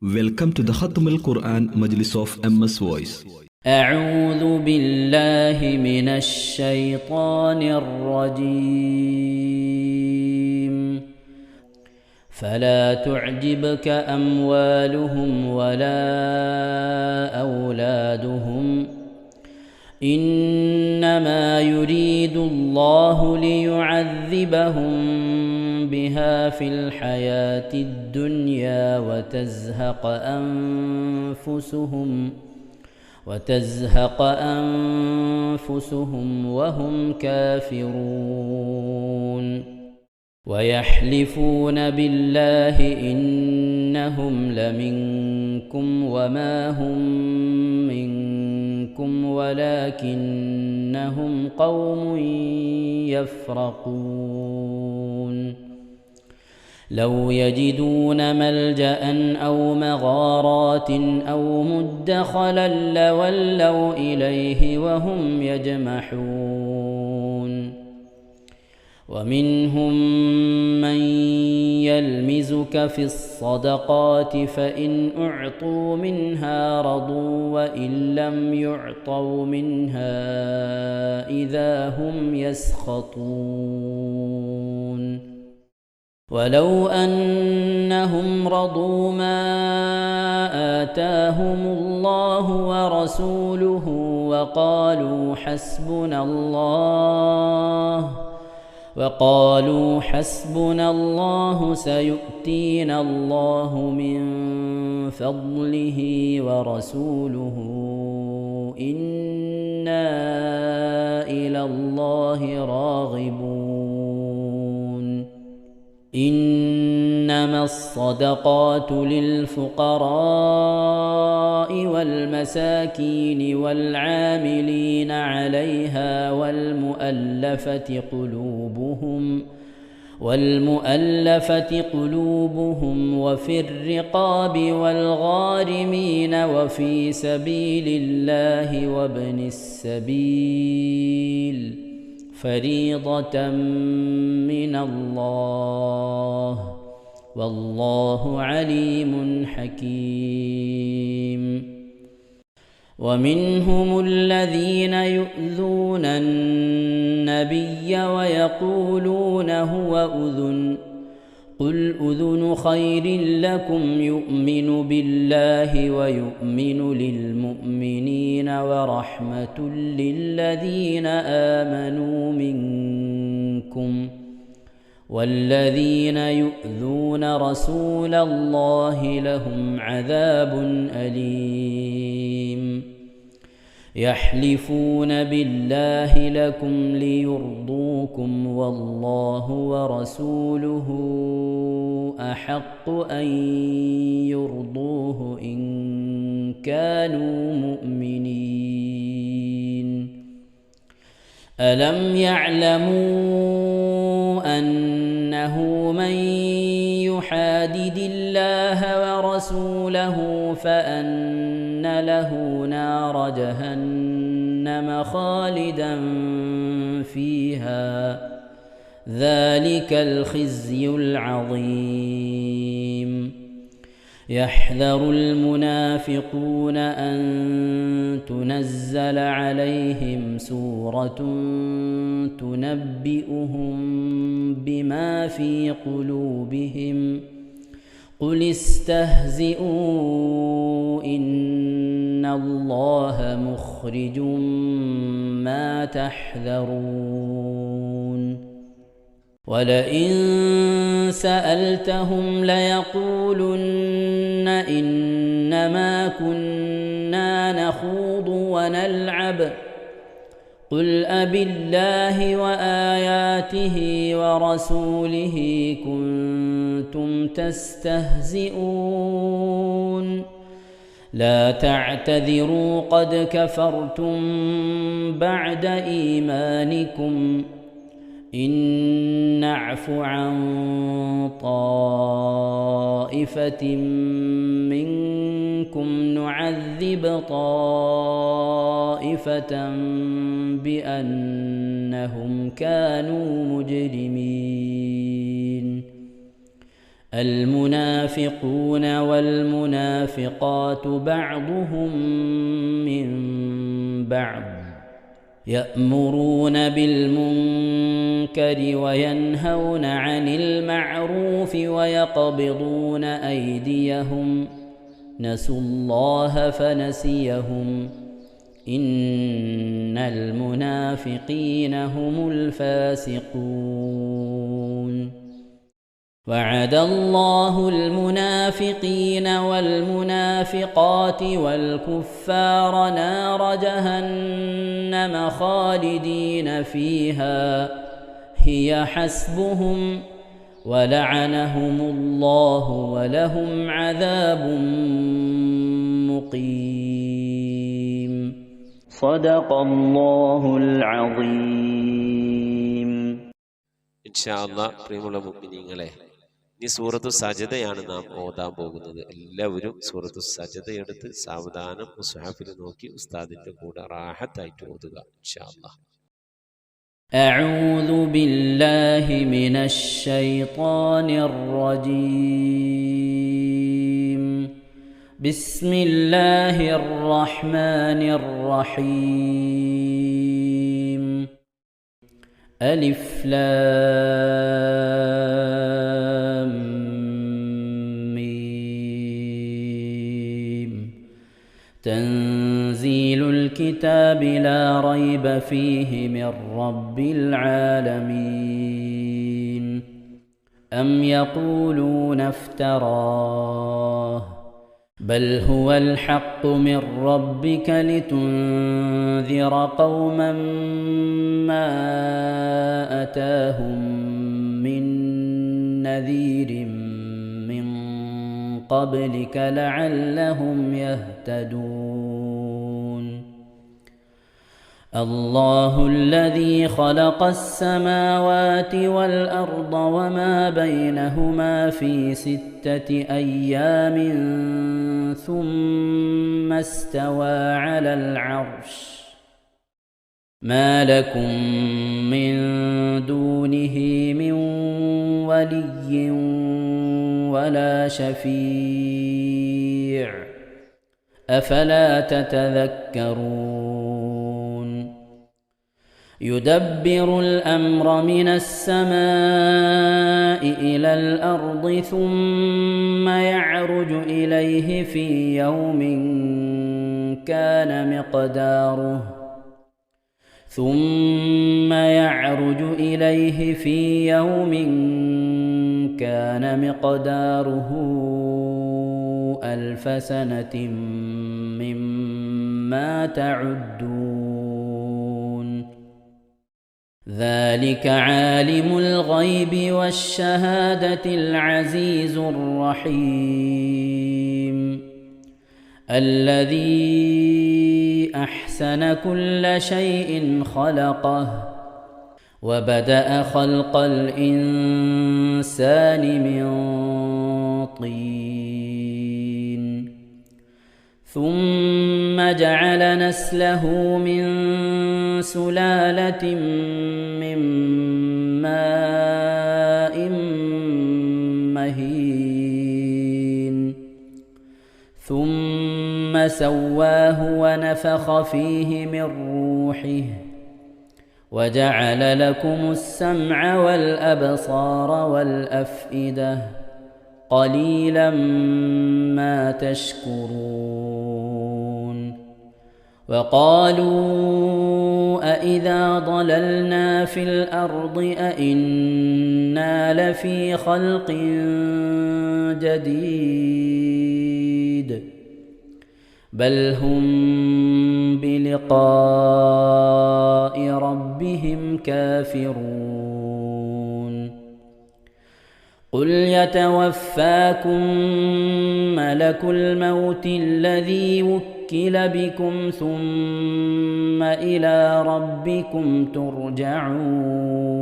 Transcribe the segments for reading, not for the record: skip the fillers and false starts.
Welcome to the Khatam al-Quran Majlis of MS Voice. أعوذ بالله من الشيطان الرجيم. فلا تعجبك أموالهم ولا أولادهم إنما يريد الله ليعذبهم بها في الحياة الدنيا وتزهق أنفسهم وهم كافرون ويحلفون بالله إنهم لمنكم وما هم منكم ولكنهم قوم يفرقون لو يجدون ملجأ أو مغارات أو مدخلا لولوا إليه وهم يجمحون ومنهم من يلمزك في الصدقات فإن أعطوا منها رضوا وإن لم يعطوا منها إذا هم يسخطون ولو أنهم رضوا ما آتاهم الله ورسوله وقالوا حسبنا الله سيؤتينا الله من فضله ورسوله إنا إلى الله راغبون إنما الصدقات للفقراء والمساكين والعاملين عليها والمؤلفة قلوبهم وفي الرقاب والغارمين وفي سبيل الله وابن السبيل فريضة من الله والله عليم حكيم ومنهم الذين يؤذون النبي ويقولون هو أذن قل أذن خير لكم يؤمن بالله ويؤمن للمؤمنين ورحمة للذين آمنوا منكم والذين يؤذون رسول الله لهم عذاب أليم يحلفون بالله لكم ليرضوكم والله ورسوله أحق أن يرضوه إن كانوا مؤمنين ألم يعلموا أنه من يحادد الله ورسوله فأن له نار جهنم خالدا فيها ذلك الخزي العظيم يحذر المنافقون أن تنزل عليهم سورة تنبئهم بما في قلوبهم قل استهزئوا إن الله مخرج ما تحذرون ولئن سألتهم ليقولن إنما كنا نخوض ونلعب قل أبالله وآياته ورسوله كنتم تستهزئون لا تعتذروا قد كفرتم بعد إيمانكم إن نعف عن طائفة منكم نعذب طائفة بأنهم كانوا مجرمين المنافقون والمنافقات بعضهم من بعض يأمرون بالمنكر وينهون عن المعروف ويقبضون أيديهم نسوا الله فنسيهم إن المنافقين هم الفاسقون وعد الله المنافقين والمنافقات والكفار نار جهنم خالدين فيها هي حسبهم ولعنهم الله ولهم عذاب مقيم صدق الله العظيم. ഇൻഷാ അല്ലാഹ് പ്രിയമുള്ള മുഅ്മിനീങ്ങളെ, ഈ സൂറത്തു സജദയാണ് നാം ഓതാൻ പോകുന്നത്. എല്ലാവരും സൂറത്തു സജദ എടുത്ത് സാവധാനം മുസ്ഹഫിൽ നോക്കി ഉസ്താദിന്റെ കൂടെ റാഹത്തായിട്ട് ഓതുക ഇൻഷാ അല്ലാഹ്. أعوذ بالله من الشيطان الرجيم. بسم الله الرحمن الرحيم. ألف لام ميم. تنزيل الكتاب لا ريب فيه من رب العالمين. أم يقولون افتراه بل هو الحق من ربك لتنذر قوما ما أتاهم من نذير من قبلك لعلهم يهتدون. الله الذي خلق السماوات والأرض وما بينهما في 6 أيام ثم استوى على العرش ما لكم من دونه من ولي ولا شفيع أفلا تتذكرون. يدبر الأمر من السماء إلى الأرض ثم يعرج إليه في يوم كان مقداره 1000 سنة مما تعدون. ذلك عالم الغيب والشهادة العزيز الرحيم الذي أحسن كل شيء خلقه وبدأ خلق الإنسان من طين ثم جعل نسله من سلالة من ماء مهين ثم سواه ونفخ فيه من روحه وجعل لكم السمع والأبصار والأفئدة قليلا ما تشكرون. وقالوا أإذا ضللنا في الأرض أإنا لفي خلق جديد بل هم بلقاء ربهم كافرون. قل يتوفاكم ملك الموت الذي وكل بكم ثم إلى ربكم ترجعون.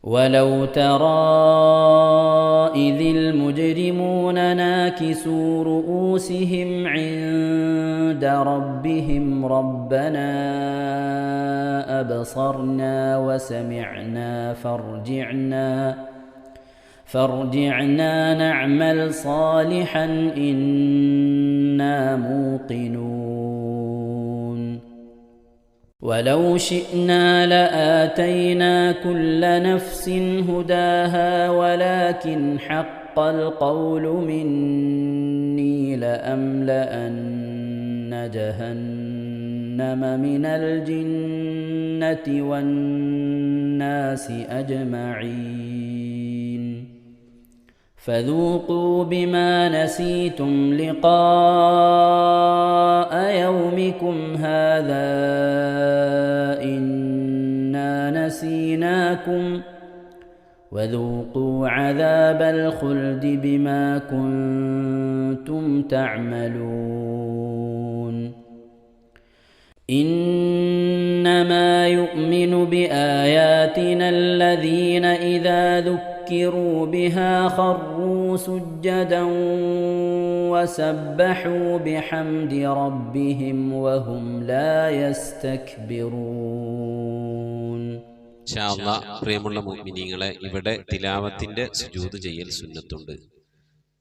ولو ترى إذ المجرمون ناكسوا رؤوسهم عند ربهم ربنا أبصرنا وسمعنا فارجعنا نعمل صالحا إنا موقنون ولو شئنا لآتينا كل نفس هداها ولكن حق القول مني لأملأن جهنم من الجنة والناس أجمعين فذوقوا بما نسيتم لقاء يومكم هذا إنا نسيناكم وذوقوا عذاب الخلد بما كنتم تعملون إنما يؤمن بآياتنا الذين إذا ذكروا بها خروا سجدا وسبحوا بحمد ربهم وهم لا يستكبرون. ഇൻഷാ അല്ലാഹ് പ്രിയമുള്ള മുഅ്മിനീങ്ങളെ, ഇവിടെ തിലാവത്തിന്റെ സുജൂദ് ചെയ്യൽ സുന്നത്തുണ്ട്.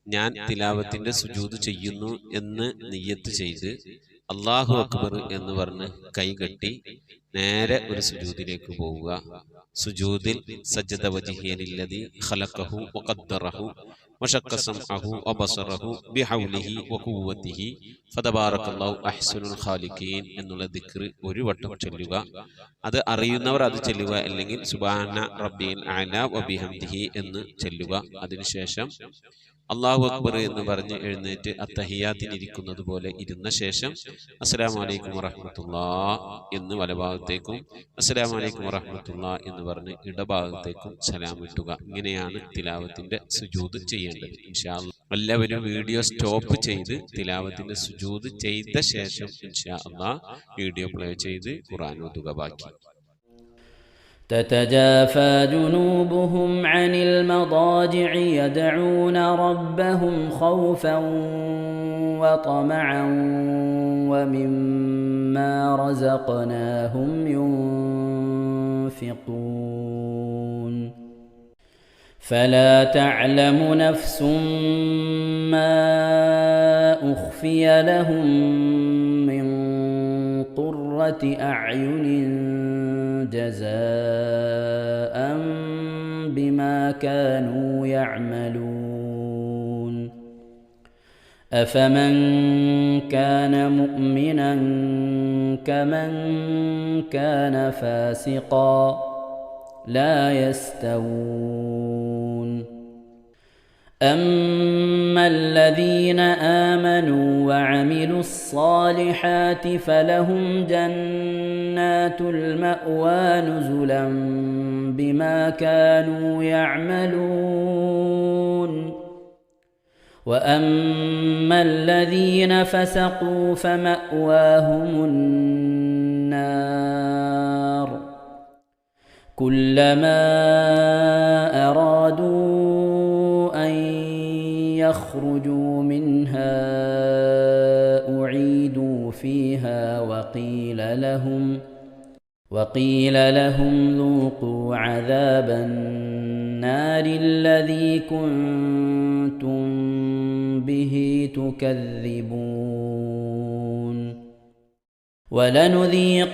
ഞാൻ തിലാവത്തിന്റെ സുജൂദ് ചെയ്യുന്നു എന്ന് നിയ്യത്ത് ചെയ്ത് അല്ലാഹു അക്ബർ എന്ന് പറഞ്ഞ് കൈകെട്ടി നേരെ ഒരു സുജൂദിലേക്ക് പോവുക. സുജൂദിൽ സജ്ജദ വജ്ഹിയലില്ലദി ഖലഖഹു വഖദ്ദറഹു വശഖ്ഖ സമഅഹു വബസറഹു ബിഹൗലിഹി വഖുവ്വതിഹി ഫതബാറകല്ലാഹു അഹ്സനുൽ ഖാലിഖീൻ എന്നുള്ള ദിക്ർ ഒരു വട്ടം ചൊല്ലുക. അത് അറിയുന്നവർ അത് ചൊല്ലുക, അല്ലെങ്കിൽ സുബ്ഹാന റബ്ബിൽ അഅല വബിഹംദിഹി എന്ന് ചൊല്ലുക. അതിനുശേഷം അല്ലാഹു അക്ബർ എന്ന് പറഞ്ഞ് എഴുന്നേറ്റ് അത്തഹിയാത്തിനിരിക്കുന്നത് പോലെ ഇരുന്ന ശേഷം അസ്സലാമു അലൈക്കും വറഹ്മത്തുള്ളാഹ് എന്ന് വലഭാഗത്തേക്കും അസ്സലാമു അലൈക്കും വറഹ്മത്തുള്ളാഹ് എന്ന് പറഞ്ഞ് ഇടഭാഗത്തേക്കും സലാം ഇട്ടുക. ഇങ്ങനെയാണ് തിലാവത്തിന്റെ സുജൂദ് ചെയ്യേണ്ടത്. ഇൻഷാ അല്ലാഹ് എല്ലാവരും വീഡിയോ സ്റ്റോപ്പ് ചെയ്ത് തിലാവത്തിന്റെ സുജൂദ് ചെയ്ത ശേഷം ഇൻഷാ അല്ലാഹ് വീഡിയോ പ്ലേ ചെയ്ത് ഖുർആൻ ഓതുക. ബാക്കി تتجافى جنوبهم عن المضاجع يدعون ربهم خوفا وطمعا ومما رزقناهم ينفقون فلا تعلم نفس ما أخفي لهم من قرة أعين جزاء بما كانوا يعملون أفمن كان مؤمنا كمن كان فاسقا لا يستوون أما الذين آمنوا وعملوا الصالحات فلهم جنات المأوى نزلا بما كانوا يعملون وأما الذين فسقوا فمأواهم النار كلما أرادوا أن يخرجوا منها أعيدوا فيها وقيل لهم ذوقوا عذاب النار الذي كنتم به تكذبون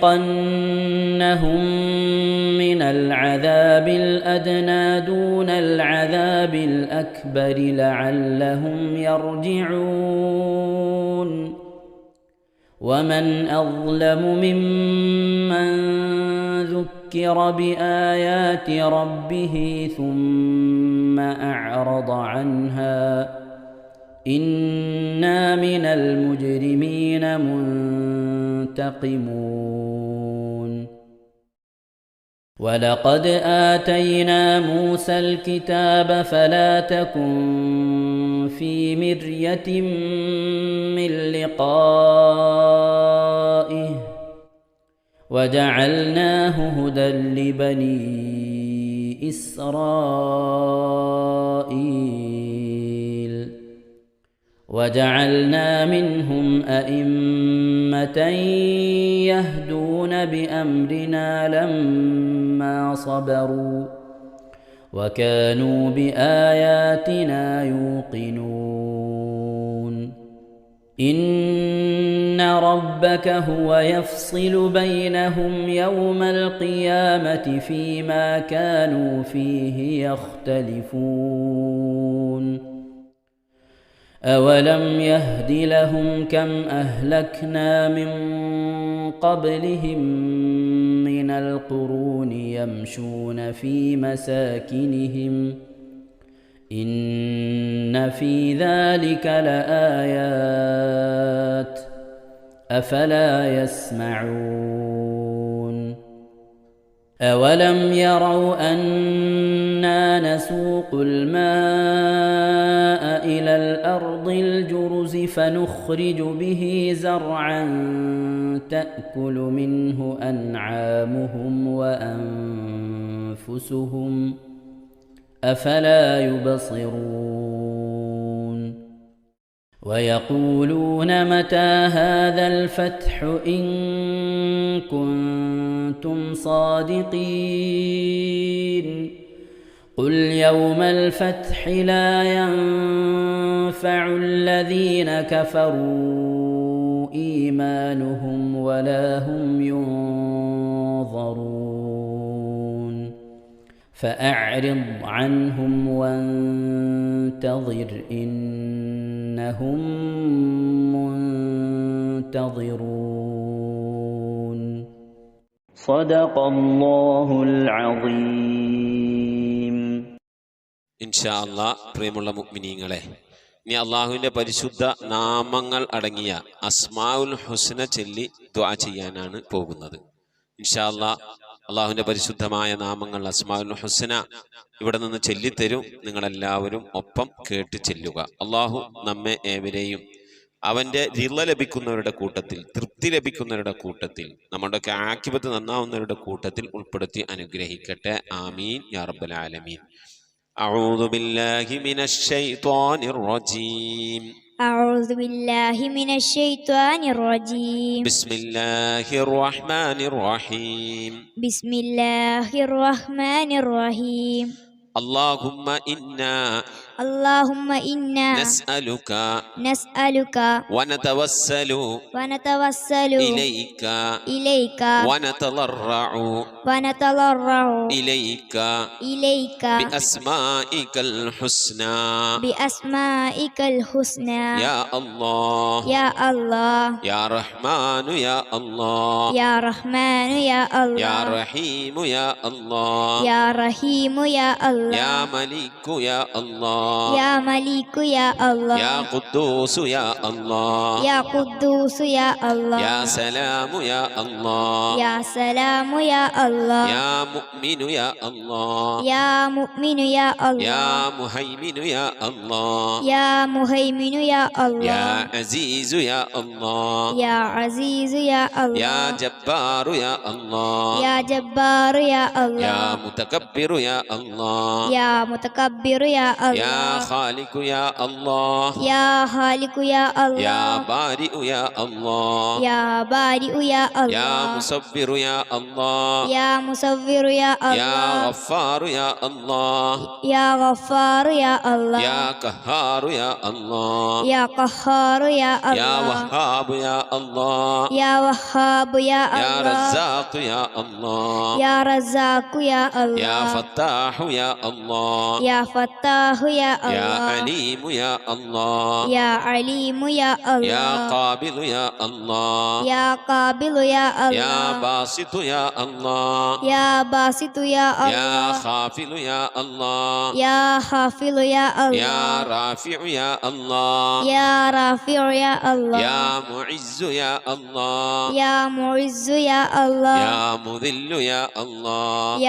ولنذيقنهم من العذاب الأدنى دون العذاب الأكبر لعلهم يرجعون ومن أظلم ممن ذكر بآيات ربه ثم أعرض عنها إنا من المجرمين منتقمون ولقد آتينا موسى الكتاب فلا تكن في مرية من لقائه وجعلناه هدى لبني إسرائيل وجعلنا منهم أئمة يهدون بأمرنا لما صبروا وكانوا بآياتنا يوقنون إن ربك هو يفصل بينهم يوم القيامة فيما كانوا فيه يختلفون أولم يهد لهم كم أهلكنا من قبلهم من القرون يمشون في مساكنهم إن في ذلك لآيات أفلا يسمعون أولم يروا أنا نسوق الماء إلى الأرض الجرز فنخرج به زرعا تأكل منه أنعامهم وأنفسهم أفلا يبصرون ويقولون متى هذا الفتح إن كنتم صادقين قل يوم الفتح لا ينفع الذين كفروا إيمانهم ولا هم ينظرون فأعرض عنهم وانتظر إنهم منتظرون صدق الله العظيم. ഇൻഷാ അല്ലാഹ് പ്രിയമുള്ള മുഅ്മിനീങ്ങളെ, ഇനി അള്ളാഹുവിൻ്റെ പരിശുദ്ധ നാമങ്ങൾ അടങ്ങിയ അസ്മാഉൽ ഹുസ്ന ചൊല്ലി ദുആ ചെയ്യാനാണ് പോകുന്നത്. ഇൻഷാ അല്ലാഹ് അള്ളാഹുവിൻ്റെ പരിശുദ്ധമായ നാമങ്ങൾ അസ്മാഉൽ ഹുസ്ന ഇവിടെ നിന്ന് ചൊല്ലിത്തരും. നിങ്ങളെല്ലാവരും ഒപ്പം കേട്ട് ചെല്ലുക. അള്ളാഹു നമ്മെ ഏവരെയും അവൻ്റെ റിള ലഭിക്കുന്നവരുടെ കൂട്ടത്തിൽ, തൃപ്തി ലഭിക്കുന്നവരുടെ കൂട്ടത്തിൽ, നമ്മുടെയൊക്കെ ആഖിബത്ത് നന്നാവുന്നവരുടെ കൂട്ടത്തിൽ ഉൾപ്പെടുത്തി അനുഗ്രഹിക്കട്ടെ. ആമീൻ യാ റബ്ബൽ ആലമീൻ. أعوذ بالله من الشيطان الرجيم. أعوذ بالله من الشيطان الرجيم. بسم الله الرحمن الرحيم. بسم الله الرحمن الرحيم. اللهم إنا نسألك ونتوسل إليك ونتضرع إليك بأسمائك الحسنى يا الله يا رحمن يا الله يا رحيم يا الله يا ملك يا الله يا قدوس يا الله يا سلام يا الله يا مؤمن يا الله يا مهيمن يا الله يا عزيز يا الله يا جبار يا الله يا متكبر يا الله يا خالق يا الله يا بارئ يا الله يا مصبر يا الله يا غفار يا الله يا قهار يا الله يا وهاب يا الله يا رزاق يا الله يا فتاح يا الله يا عليم يا الله يا قابل يا الله يا باسط يا الله يا خافل يا الله يا رافع يا الله يا معز يا الله يا مذل يا الله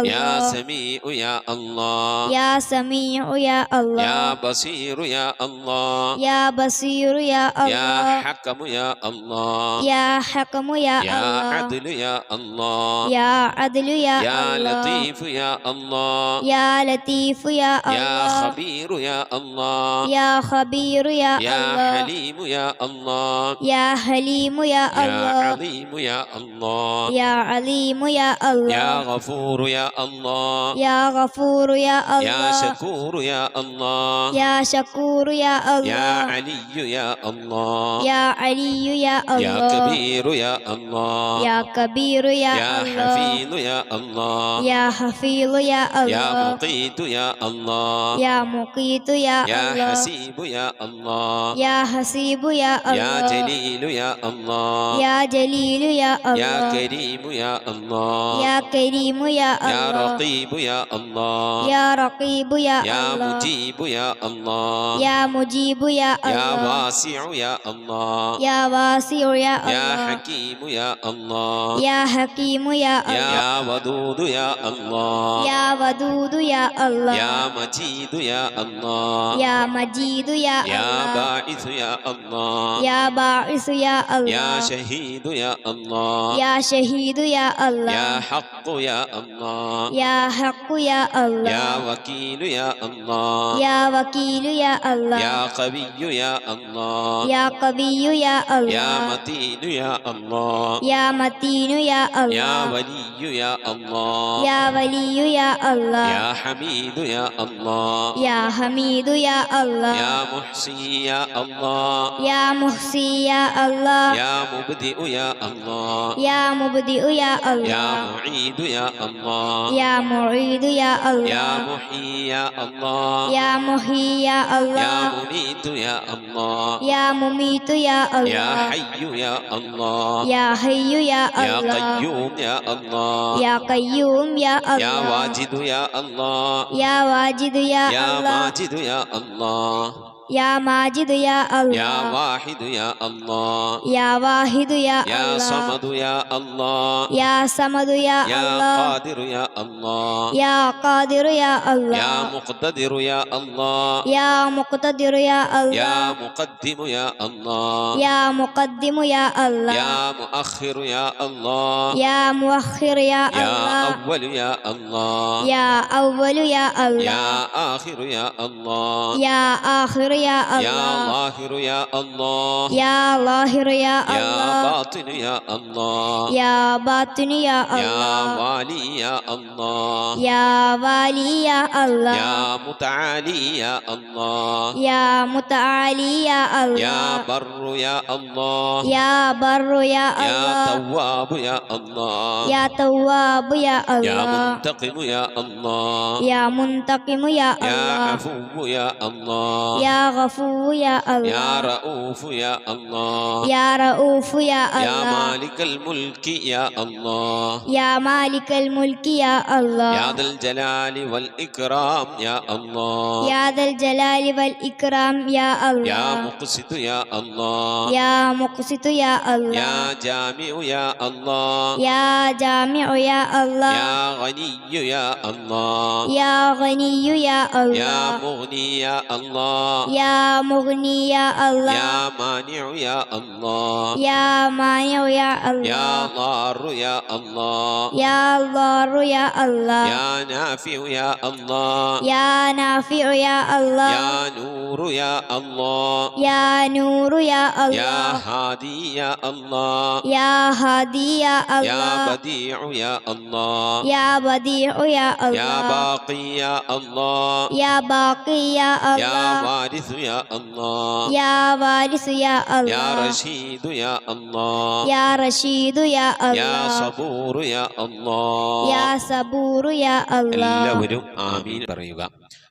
يا سميع يا الله سميع يا يا الله بصير يا الله يا بصير يا يا الله حكم يا الله يا حكم يا يا الله عدل يا الله يا عدل يا يا الله لطيف يا الله يا لطيف يا يا الله خبير يا الله يا خبير يا يا الله حليم يا الله يا حليم يا يا الله عظيم يا الله يا عليم يا يا الله غفور يا الله يا غفور يا يا الله شكور يا الله يا شكور يا يا الله علي يا الله يا علي يا يا الله كبير يا الله يا كبير يا يا الله حفيظ يا الله يا حفيظ يا يا الله مقيت يا الله يا مقيت يا يا الله حسيب يا الله يا حسيب يا يا الله جليل يا الله يا جليل يا يا الله كريم يا الله يا كريم يا يا الله رقيب يا الله يا رقيب يا يا الله مجيب يا الله يا مجيب يا يا الله واسع يا الله يا واسع يا يا الله حكيم يا الله يا حكيم يا الله يا ودود يا الله يا ودود يا الله يا مجيد يا الله يا مجيد يا يا الله باعث يا الله يا باعث يا يا الله شهيد يا الله يا شهيد يا الله يا حق يا الله يا حق يا الله يا وكيل يا الله يا وكيل يا الله يا قوي يا الله يا قوي يا يا الله متين يا الله يا متين يا يا الله ولي يا الله يا ولي يا الله يا حميد يا الله يا حميد يا الله يا محصي يا الله يا محصي يا الله يا مبدئ يا الله يا مبدئ يا يا الله معيد يا الله يا معيد يا يا الله محيي يا الله يا محيي يا يا الله مميت يا الله يا مميت يا يا الله حي يا الله يا حي يا يا الله قيوم يا الله يا قيوم يا يا الله واجد يا الله يا واجد يا يا الله ماجد يا الله يا ماجد يا يا الله واحد يا الله يا واحد يا يا الله صمد يا الله يا صمد يا يا الله قادر يا الله يا قادر يا يا الله مقتدر يا الله يا مقتدر يا يا الله مقدم يا الله يا مقدم يا الله يا مؤخر يا الله يا مؤخر يا يا الله أول يا الله يا أول يا يا الله آخر يا الله يا آخر يا يا الله ظاهر يا الله يا ظاهر يا يا الله باطن يا الله يا باطن يا يا الله والي يا الله يا والي يا الله يا متعالي يا الله يا متعالي يا يا الله بر يا الله يا بر يا يا الله تواب يا الله يا تواب يا يا الله منتقم يا الله يا منتقم يا يا الله عفو يا الله يا غفور يا يا الله رؤوف يا الله يا رؤوف يا يا الله مالك الملك يا الله يا مالك الملك يا الله يا ذا الجلال والإكرام يا الله يا ذا الجلال والإكرام يا يا الله مقسط يا الله يا مقسط يا الله يا جامع يا الله يا جامع يا الله يا غني يا الله يا غني يا يا الله مغني يا الله يا مغني يا الله يا مانع يا الله يا مانع يا يا الله ضار يا الله يا ضار يا الله يا نافع يا الله يا نافع يا الله يا نور يا الله يا نور يا يا الله هادي يا الله يا هادي يا يا الله بديع يا الله يا بديع يا يا الله باقي يا الله يا باقي يا يا الله وارث يا الله يا وارث يا يا الله رشيد يا الله يا رشيد يا يا الله صبور يا الله يا صبور يا الله എല്ലാവരും ആമീൻ പറയുക.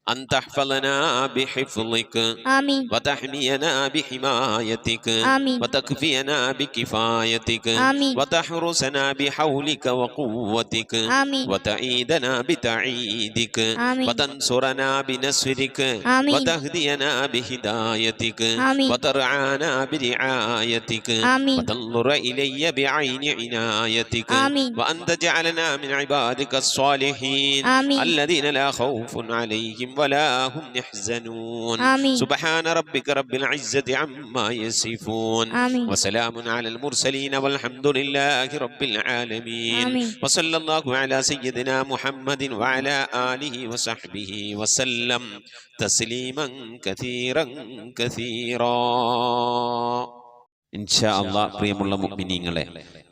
أن تحفظنا بحفظك آمين وتحمينا بحمايتك آمين وتكفينا بكفايتك آمين وتحرسنا بحولك وقوتك آمين وتعيدنا بتعيدك آمين وتنصرنا بنصرك آمين وتهدينا بهدايتك آمين وترعانا برعايتك آمين وتنظر إلي بعين عنايتك آمين وأن تجعلنا من عبادك الصالحين آمين الذين لا خوف عليهم ولا هم يحزنون آمين سبحان ربك رب العزة عما يصفون آمين وسلام على المرسلين والحمد لله رب العالمين آمين وصلى الله على سيدنا محمد وعلى آله وصحبه وسلم تسليما كثيرا كثيرا ഇൻഷാ അല്ലാഹ്. പ്രിയമുള്ള മുഅ്മിനീങ്ങളെ,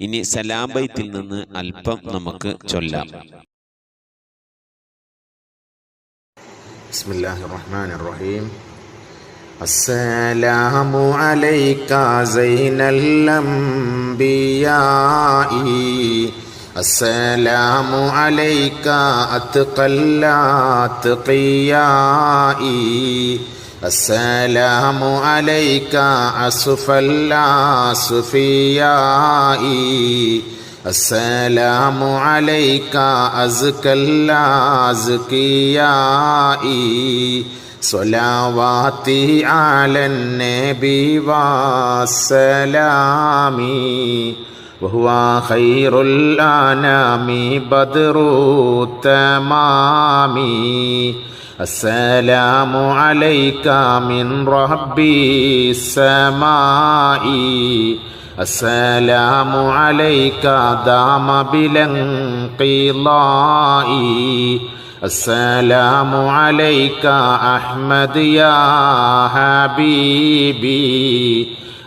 ഇനി സലാം ബൈത്തിൽ നിന്ന് അല്പം നമുക്ക് ചൊല്ലാം. ബിസ്മില്ലാഹിർ റഹ്മാനിർ റഹീം. അസ്സലാമു അലൈക സൈനൽ അംബിയാഇ അസ്സലാമു അലൈക അത്ഖൽ അത്ഖിയാഇ السلام عليك أسف الأصفياء السلام عليك أزكى الأزكياء صلواتي على النبي والسلام وهو خير الأنام بدر التمام السلام عليك من ربي السماء السلام عليك دام بلا انقضاء السلام عليك أحمد يا حبيبي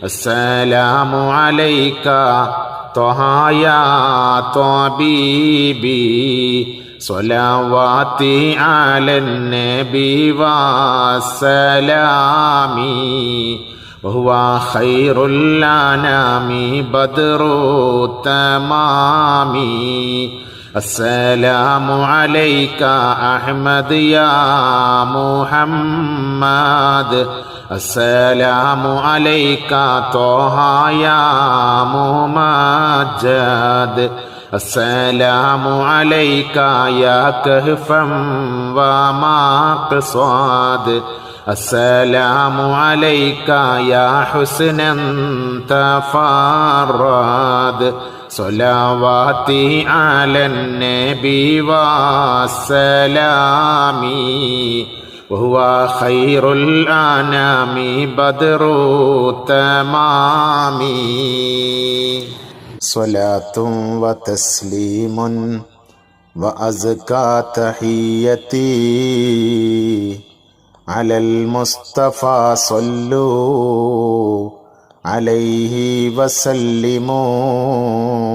السلام عليك طه يا طبيبي صلواتي على النبي والسلام وهو خير الأنام بدر التمام السلام عليك أحمد يا محمد السلام عليك طه يا ممجد السلام عليك يا كهفا ومقصد السلام عليك يا حسنا تفرد صلواتي على النبي والسلام وهو خير الأنام بدر التمام صلاة وتسليم وأزكى تحيتي على المصطفى صلوا عليه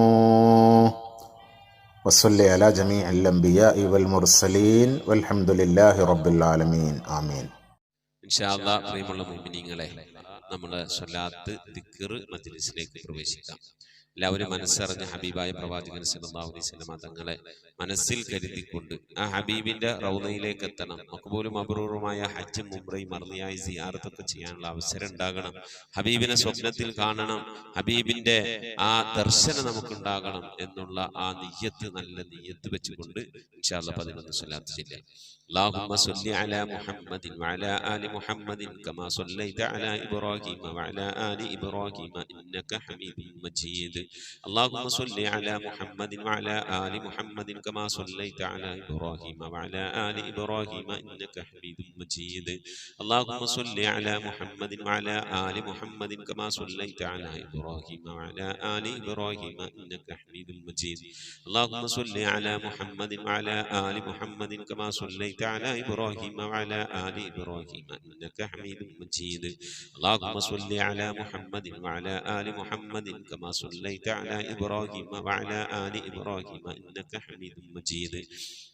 وسلموا وصل على جميع الأنبياء والمرسلين والحمد لله رب العالمين آمين. ഇൻഷാ അല്ലാഹ്. പ്രിയമുള്ള മുഅ്മിനീങ്ങളെ, നമ്മുടെ സ്വലാത്ത് ദിക്ർ മജ്ലിസിലേക്ക് പ്രവേശിക്കാം. എല്ലാവരും മനസ്സറിഞ്ഞ ഹബീബായ പ്രവാചകൻ സല്ലല്ലാഹു അലൈഹി വസല്ലമ തങ്ങളെ മനസ്സിൽ കരുതിക്കൊണ്ട് ആ ഹബീബിന്റെ റൗളയിലേക്ക് എത്തണം. മഖ്ബൂലും മബ്റൂറുമായ ഹജ്ജും ഉംറയും മർദിയായ സിയാറത്തൊക്കെ ചെയ്യാനുള്ള അവസരം ഉണ്ടാകണം. ഹബീബിനെ സ്വപ്നത്തിൽ കാണണം, ഹബീബിന്റെ ആ ദർശനം നമുക്കുണ്ടാകണം എന്നുള്ള ആ നിയ്യത്ത്, നല്ല നിയ്യത്ത് വെച്ചുകൊണ്ട് ഇൻഷാ അല്ലാഹ് 11 സ്വലാത്ത് ചൊല്ലാം. اللهم صل على محمد وعلى آل محمد كما صليت على إبراهيم وعلى آل إبراهيم إنك حميد مجيد. اللهم صل على محمد وعلى آل محمد كما صليت على إبراهيم وعلى آل إبراهيم إنك حميد مجيد. اللهم صل على محمد وعلى آل محمد كما صليت على إبراهيم وعلى آل إبراهيم إنك حميد مجيد. اللهم صل على محمد وعلى آل محمد كما صليت على إبراهيم وعلى آل إبراهيم إنك حميد مجيد. اللهم صل على محمد وعلى آل محمد كما صليت على إبراهيم وعلى آل إبراهيم إنك حميد مجيد.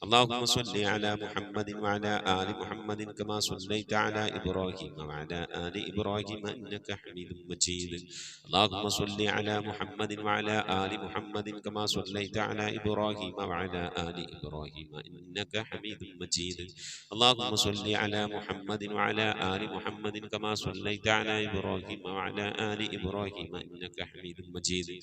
اللهم صل على محمد وعلى آل محمد كما صليت على إبراهيم وعلى آل إبراهيم إنك حميد مجيد. اللهم صل على محمد وعلى آل محمد كما صليت على إبراهيم وعلى آل إبراهيم إنك حميد مجيد. اللهم صل على محمد وعلى آل محمد كما صليت على إبراهيم وعلى آل إبراهيم إنك حميد مجيد.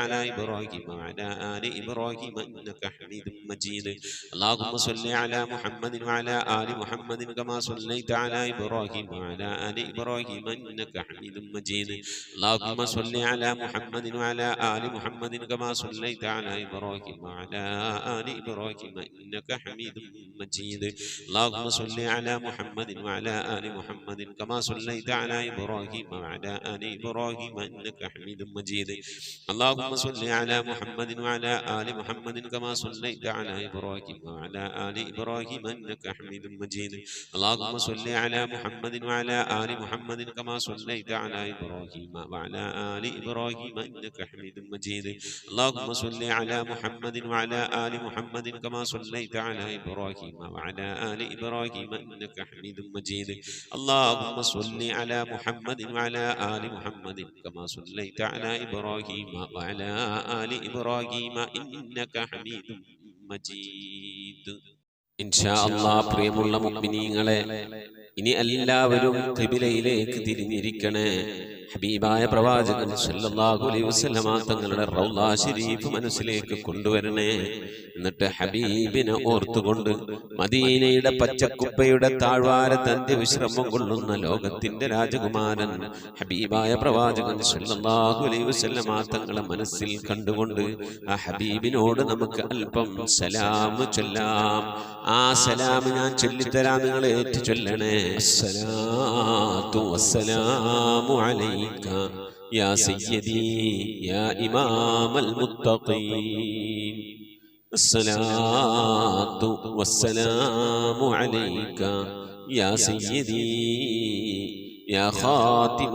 على إبراهيم وعلى آل إبراهيم إنك حميد مجيد اللهم صل على محمد وعلى آل محمد كما صليت على إبراهيم وعلى آل إبراهيم إنك حميد مجيد اللهم صل على محمد وعلى آل محمد كما صليت على إبراهيم وعلى آل إبراهيم إنك حميد مجيد اللهم صل على محمد وعلى آل محمد كما صليت على إبراهيم وعلى آل إبراهيم إنك حميد مجيد اللهم صل على محمد وعلى آل محمد كما صليت على إبراهيم وعلى آل إبراهيم إنك حميد مجيد اللهم صل على محمد وعلى آل محمد كما صليت على إبراهيم وعلى آل إبراهيم إنك حميد مجيد اللهم صل على محمد وعلى آل محمد كما صليت على إبراهيم وعلى آل إبراهيم إنك حميد مجيد اللهم صل على محمد وعلى آل محمد كما صليت على إبراهيم وعلى آل إبراهيم إنك حميد മജീദ്. ഇൻഷാ അല്ലാഹ് പ്രിയമുള്ള മുഅ്മിനീങ്ങളെ, ഇനി എല്ലാവരും ഖിബിലയിലേക്ക് തിരിഞ്ഞിരിക്കണേ. ഹബീബായ പ്രവാചകൻ സല്ലല്ലാഹു അലൈഹി വസല്ലമ തങ്ങളുടെ റൗള ശരീഫ് മനസ്സിലേക്ക് കൊണ്ടുവരണേ. എന്നിട്ട് ഹബീബിനെ ഓർത്തുകൊണ്ട് മദീനയുടെ പച്ചക്കുപ്പയുടെ താഴ്വാരത്ത് അന്ത്യവിശ്രമം കൊള്ളുന്ന ലോകത്തിന്റെ രാജകുമാരൻ ഹബീബായ പ്രവാചകൻ സല്ലല്ലാഹു അലൈഹി വസല്ലമ തങ്ങളെ മനസ്സിൽ കണ്ടുകൊണ്ട് ആ ഹബീബിനോട് നമുക്ക് അല്പം സലാം ചൊല്ലാം. ആ സലാം ഞാൻ ചൊല്ലിത്തരാം, നിങ്ങൾ ഏറ്റു ചൊല്ലണേ. അസ്സലാത്തു വസ്സലാമു അലൈക യാ സയ്യിദി യാ ഇമാമൽ മുത്തഖീൻ. الصلاة والسلام عليك يا سيدي يا خاتم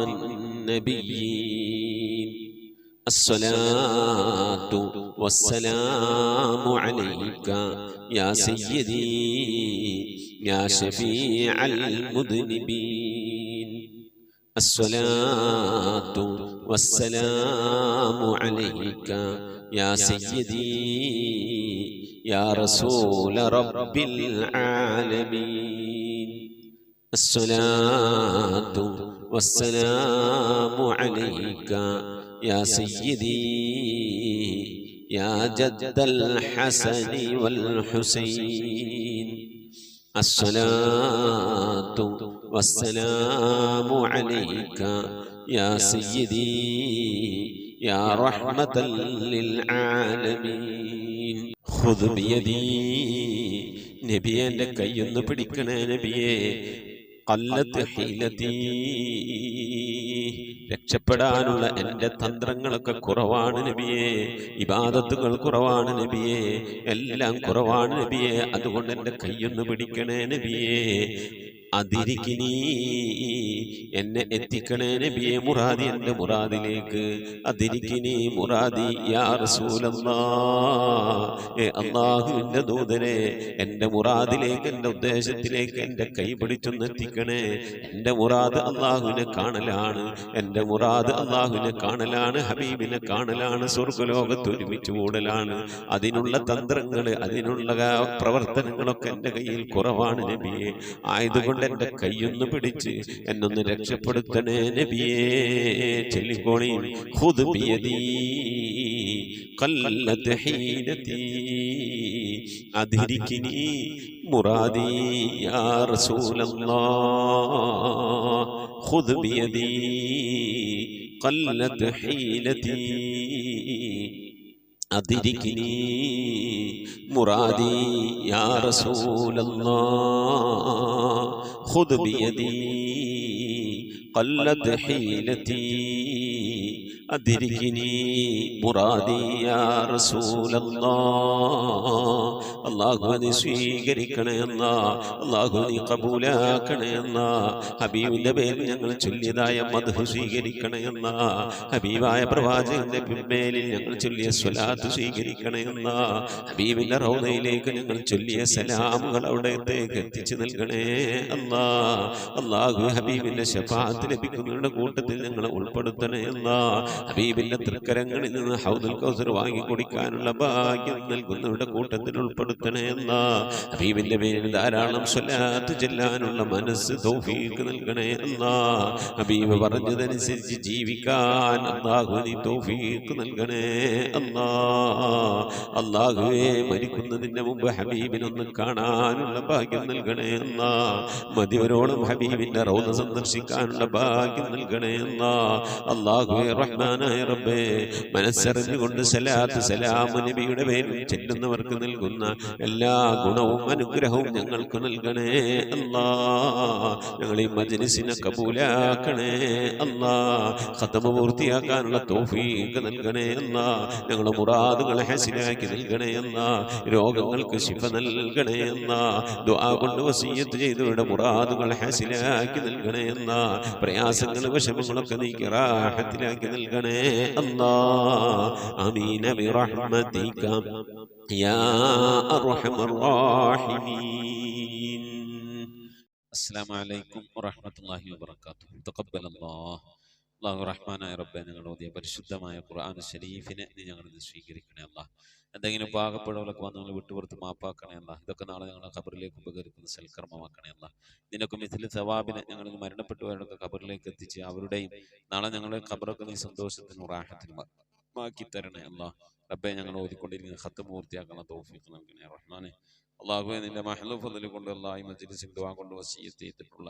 النبيين. الصلاة والسلام عليك يا سيدي يا شفيع المذنبين. الصلاة والسلام عليك يا سيدي يا رسول رب العالمين. الصلاة والسلام عليك يا سيدي يا جد الحسن والحسين. الصلاة والسلام عليك يا سيدي يا رحمة للعالمين. خذ بيدي നബിയെ, എൻ്റെ കൈയൊന്ന് പിടിക്കണേ നബിയെ. ഖല്ലത്ത് ഹീലതീ, രക്ഷപ്പെടാനുള്ള എൻ്റെ തന്ത്രങ്ങളൊക്കെ കുറവാണ് നബിയെ. ഇബാദത്തുകൾ കുറവാണ് നബിയെ, എല്ലാം കുറവാണ് നബിയെ. അതുകൊണ്ട് എൻ്റെ കൈയൊന്ന് പിടിക്കണേ നബിയെ. അതിരിക്കിനി, എന്നെ എത്തിക്കണേ നബിയെ മുറാദി, എൻ്റെ മുറാദിലേക്ക്. അതിരിക്കിനി മുറാദി യാ റസൂലല്ലാഹ്. അല്ലാഹുവിൻ്റെ ദൂതനെ, എൻ്റെ മുറാദിലേക്ക്, എൻ്റെ ഉദ്ദേശത്തിലേക്ക് എൻ്റെ കൈ പിടിച്ചൊന്ന് എത്തിക്കണേ. എൻ്റെ മുറാദ് അല്ലാഹുവിനെ കാണലാണ്, എൻ്റെ മുറാദ് അല്ലാഹുവിനെ കാണലാണ്, ഹബീബിനെ കാണലാണ്, സ്വർഗ്ഗലോകത്ത് ഒരുമിച്ച് കൂടലാണ്. അതിനുള്ള തന്ത്രങ്ങൾ, അതിനുള്ള പ്രവർത്തനങ്ങളൊക്കെ എൻ്റെ കയ്യിൽ കുറവാണ് നബിയെ. ആയതുകൊണ്ട് എൻ്റെ കൈയൊന്ന് പിടിച്ച് എന്നൊന്ന് രക്ഷപ്പെടുത്തണേ നബിയേ. ചൊല്ലിക്കോണി. ഖുദ് ബിയദീ ഖല്ലത്ത് ഹീലതീ അദ്രിക്നി മുറാദി യാ റസൂലല്ലാഹ്. ഖുദ് ബിയദീ ഖല്ലത്ത് ഹീലതീ അദ്രിക്നി മുറാദി യാ റസൂലല്ലാഹ്. ഖുദ് ബിയദീ ഖല്ലത്ത് ഹീലതീ അദ്രിക്നി മുറാദി യാ റസൂലല്ലാഹ്. അല്ലാഹു നീ സ്വീകരിക്കണേ അല്ലാഹ്, അല്ലാഹു നീ ഖബൂലാക്കണേ അല്ലാഹ്. ഹബീബിന്റെ പേരിൽ ഞങ്ങൾ ചൊല്ലിയതായ മദ്ഹ് സ്വീകരിക്കണേ അല്ലാഹ്. ഹബീബായ പ്രവാചകന്റെ മേലിൽ ഞങ്ങൾ ചൊല്ലിയ സ്വലാത്ത് സ്വീകരിക്കണേ അല്ലാഹ്. ഹബീബിന്റെ റൗദയിലേക്ക് ഞങ്ങൾ ചൊല്ലിയ സലാമുകൾ അവിടത്തേക്ക് എത്തിച്ചു നൽകണേ അല്ലാഹ്. അല്ലാഹു ഹബീബിന്റെ ശഫാഅത്ത് ലഭിക്കുന്നവരുടെ കൂട്ടത്തിൽ ഞങ്ങളെ ഉൾപ്പെടുത്തണേ അല്ലാഹ്. ഹബീബിന്റെ തൃക്കരങ്ങളിൽ നിന്ന് ഹൗദുൽ കൗസർ വാങ്ങി കുടിക്കാനുള്ള ഭാഗ്യം നൽകുന്നവരുടെ കൂട്ടത്തിൽ ഉൾപ്പെടുത്തണേ അല്ലാ. ഹബീബിന്റെ പേരിൽ ധാരാളം സ്വലാത്ത് ചെല്ലാനുള്ള മനസ്സ് തൗഫീഖ് നൽകണേ അല്ലാ. ഹബീബ് പറഞ്ഞതനുസരിച്ച് ജീവിക്കാൻ അല്ലാഹു നീ തൗഫീഖ് നൽകണേ അല്ലാ. അല്ലാഹുവേ മരിക്കുന്നതിന്റെ മുമ്പ് ഹബീബിനൊന്ന് കാണാനുള്ള ഭാഗ്യം നൽകണേ അല്ലാ. മതിവരോളം ഹബീബിന്റെ റൗള സന്ദർശിക്കാനുള്ള ഭാഗ്യം നൽകണേ അല്ലാ. അല്ലാഹുവേ റഹ്മാനായ റബ്ബേ മനസ്സറിഞ്ഞുകൊണ്ട് സലാത്ത് സലാം നബിയുടെ പേരിൽ ചെല്ലുന്നവർക്ക് നൽകുന്ന എല്ലാ ഗുണവും അനുഗ്രഹവും ഞങ്ങൾക്ക് നൽകണേ അല്ലാ. ഞങ്ങൾ ഈ മജ്‌ലിസിനെ കബൂലാക്കണേ അല്ലാ. ഖത്മ പൂർത്തിയാക്കാനുള്ള തൗഫീഖ് നൽകണേ അല്ലാ. ഞങ്ങളുടെ മുറാദുകളെ ഹസിലാക്കി നൽകണേ അല്ലാ. രോഗങ്ങൾക്ക് ശിഫ നൽകണേ അല്ലാ. ദുആ കൊണ്ട് വസിയ്യത്ത് ചെയ്തവരുടെ മുറാദുകൾ ഹസിലാക്കി നൽകണേ അല്ലാ. പ്രയാസങ്ങൾ വിഷമങ്ങളൊക്കെ നീക്കി റാഹത്തിലാക്കി നൽകണേ അല്ലാ. ആമീൻ ബിറഹ്മതിക യാ അർഹമർ റഹീമീൻ. അസ്സലാമു അലൈക്കും വറഹ്മത്തുള്ളാഹി വബറകാതുഹു. തഖബ്ബലല്ലാഹ്. അല്ലാഹു റഹ്മാനായ റബ്ബേ ഞങ്ങൾ ഓതിയ പരിശുദ്ധമായ ഖുർആൻ ശരീഫിനെ നീ ഞങ്ങളിൽ സ്വീകരിക്കണേ അല്ലാഹ്. എന്തെങ്കിലും പാകപ്പെടുകളൊക്കെ വന്ന് നിങ്ങൾ വിട്ടുപുറത്ത് മാപ്പാക്കണേ അല്ലാഹ്. ഇതൊക്കെ നാളെ ഞങ്ങളെ ഖബറിലേക്ക് ഉപകരിക്കുന്ന സൽക്കർമ്മമാക്കണേ അല്ലാഹ്. ഇതിനൊക്കെ മിഥിൽ സവാബിനെ ഞങ്ങളിൽ മരണപ്പെട്ടവരൊക്കെ ഖബറിലേക്ക് എത്തിച്ച് അവരുടെയും നാളെ ഞങ്ങളുടെ ഖബറൊക്കെ നീ സന്തോഷത്തിനും റാഹത്തിനും ആക്കി തരണേ അല്ലാഹ്. റബ്ബേ ഞങ്ങൾ ഓതിക്കൊണ്ടിരിക്കുന്ന ഖത്മ പൂർത്തിയാക്കുന്ന തൗഫീഖ് നൽകണേ റഹ്മാനെ. അല്ലാഹുവേ നിന്റെ മഹ്ലൂഫ് ഫദ്ൽ കൊണ്ട് അല്ലാഹ് ഈ മജ്‌ലിസിൽ ദുആ കൊണ്ട് വസിയ്യത്ത് ചെയ്തിട്ടുള്ള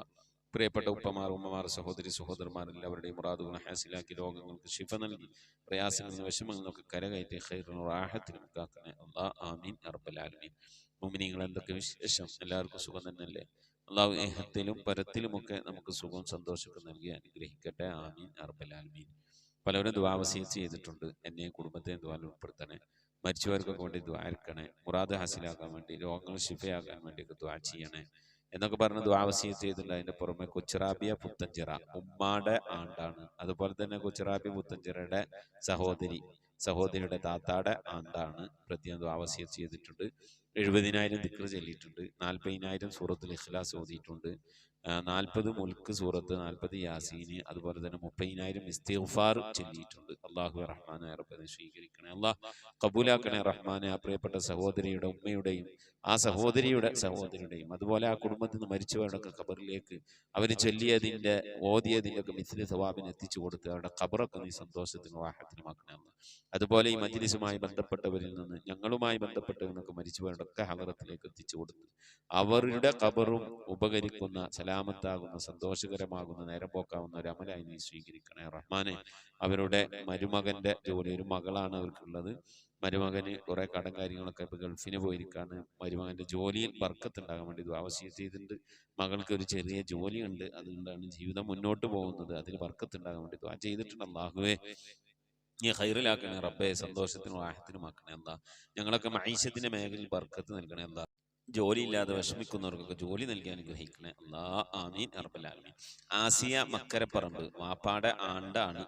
പ്രിയപ്പെട്ട ഉപ്പമാർ ഉമ്മമാർ സഹോദരി സഹോദരന്മാർ എല്ലാവരുടെയും മുറാദുകൾ ഹാസിലാക്കി രോഗങ്ങൾക്ക് ശിഫ നൽകി പ്രയാസങ്ങളിൽ വിഷമങ്ങളിൽ നിന്നൊക്കെ കരകയറ്റി ഖൈറിനും റാഹത്തിനും കാക്കണേ അല്ലാഹ്. ആമീൻ യാ റബ്ബൽ ആലമീൻ. മുഅ്മിനീങ്ങൾ എന്തൊക്കെ വിശേഷം? എല്ലാവർക്കും സുഖം തന്നെയല്ലേ? അല്ലാഹു ഇഹത്തിലും പരത്തിലുമൊക്കെ നമുക്ക് സുഖവും സന്തോഷമൊക്കെ നൽകി അനുഗ്രഹിക്കട്ടെ. ആമീൻ യാ റബ്ബൽ ആലമീൻ. പലവരും ദുആ വസിയ്യത്ത് ചെയ്തിട്ടുണ്ട്. എന്നെയും കുടുംബത്തെയും ദുആയിൽ ഉൾപ്പെടുത്തണേ. മരിച്ചവർക്കൊക്കെ വേണ്ടി ദുആ ഇറക്കണേ. മുറാദ് ഹാസിലാക്കാൻ വേണ്ടി രോഗങ്ങൾ ശിഫയാകാൻ വേണ്ടിയൊക്കെ ദുആ ചെയ്യണേ എന്നൊക്കെ പറഞ്ഞ് ദുആ വസിയ്യത്ത് ചെയ്തിട്ടുണ്ട്. അതിന്റെ പുറമെ കൊച്ചുറാബിയ പുത്തഞ്ചിറ ഉമ്മാടെ ആണ്ടാണ്. അതുപോലെ തന്നെ കൊച്ചുറാബിയ പുത്തഞ്ചിറയുടെ സഹോദരിയുടെ താത്താടെ ആണ്ടാണ്. പ്രത്യേകം ദുആ വസിയ്യത്ത് ചെയ്തിട്ടുണ്ട്. 70,000 ദിക്ർ ചൊല്ലിയിട്ടുണ്ട്. 40,000 സൂറത്തുൽ ഇഖ്ലാസ് ഓതിയിട്ടുണ്ട്. 40 മുൽക്ക് സൂറത്ത്, 40 യാസീന്, അതുപോലെ തന്നെ 30,000 ഇസ്തിഗ്ഫാർ ചൊല്ലിയിട്ടുണ്ട്. അല്ലാഹു റഹ്മാനായ റബ്ബിനെ സ്വീകരിക്കണേ അല്ലാഹ്. കബൂലാക്കണേ റഹ്മാനെ. ആ പ്രിയപ്പെട്ട സഹോദരിയുടെ ഉമ്മയുടെയും ആ സഹോദരിയുടെയും അതുപോലെ ആ കുടുംബത്തിൽ നിന്ന് മരിച്ചവരുടെയൊക്കെ ഖബറിലേക്ക് അവർ ചൊല്ലിയതിൻ്റെ ഓതിയതിൻ്റെ ഒക്കെ മിസ്ലി സവാബിന് എത്തിച്ചു കൊടുത്ത് അവരുടെ ഖബറൊക്കെ നീ സന്തോഷത്തിനും റാഹത്തിനുമാക്കണേ അല്ലാഹ്. അതുപോലെ ഈ മജ്‌ലിസുമായി ബന്ധപ്പെട്ടവരിൽ നിന്ന് ഞങ്ങളുമായി ബന്ധപ്പെട്ടവരൊക്കെ മരിച്ചവരുടെയൊക്കെ ഹളറത്തിലേക്ക് എത്തിച്ചു കൊടുത്ത് അവരുടെ ഖബറും ഉപകരിക്കുന്ന സലാമത്താകുന്ന സന്തോഷകരമാകുന്ന നേരം പോക്കാവുന്ന ഒരു അമലായി നീ സ്വീകരിക്കണേ റഹ്മാനെ. അവരുടെ മരുമകന്റെ ജോലി, ഒരു മകളാണ് അവർക്കുള്ളത്. മരുമകന് കുറെ കടം കാര്യങ്ങളൊക്കെ ഇപ്പൊ ഗൾഫിന് പോയിരിക്കാണ്. മരുമകന്റെ ജോലിയിൽ ബർക്കത്തുണ്ടാകാൻ വേണ്ടി ദുആ വസിയ്യത്ത് ചെയ്തിട്ടുണ്ട്. മകൾക്ക് ഒരു ചെറിയ ജോലിയുണ്ട്, അതുകൊണ്ടാണ് ജീവിതം മുന്നോട്ട് പോകുന്നത്. അതിന് ബർക്കത്തുണ്ടാകാൻ വേണ്ടി ദുആ ചെയ്തിട്ടുണ്ട്. അല്ലാഹുവേ നീ ഖൈറിലാക്കണേ റബ്ബേ. സന്തോഷത്തിനും റാഹത്തിനും ആക്കണേ അല്ലാഹ്. ഞങ്ങളൊക്കെ മഈശത്തിന്റെ മേഖലയിൽ ബർക്കത്ത് നൽകണേ അല്ലാഹ്. ജോലിയില്ലാതെ വിഷമിക്കുന്നവർക്കൊക്കെ ജോലി നൽകി അനുഗ്രഹിക്കണേ അല്ലാഹ്. ആമീൻ യാ റബ്ബൽ ആലമീൻ. ആസിയ മക്കരപ്പറമ്പ് വാപ്പാടെ ആണ്ടാണ്.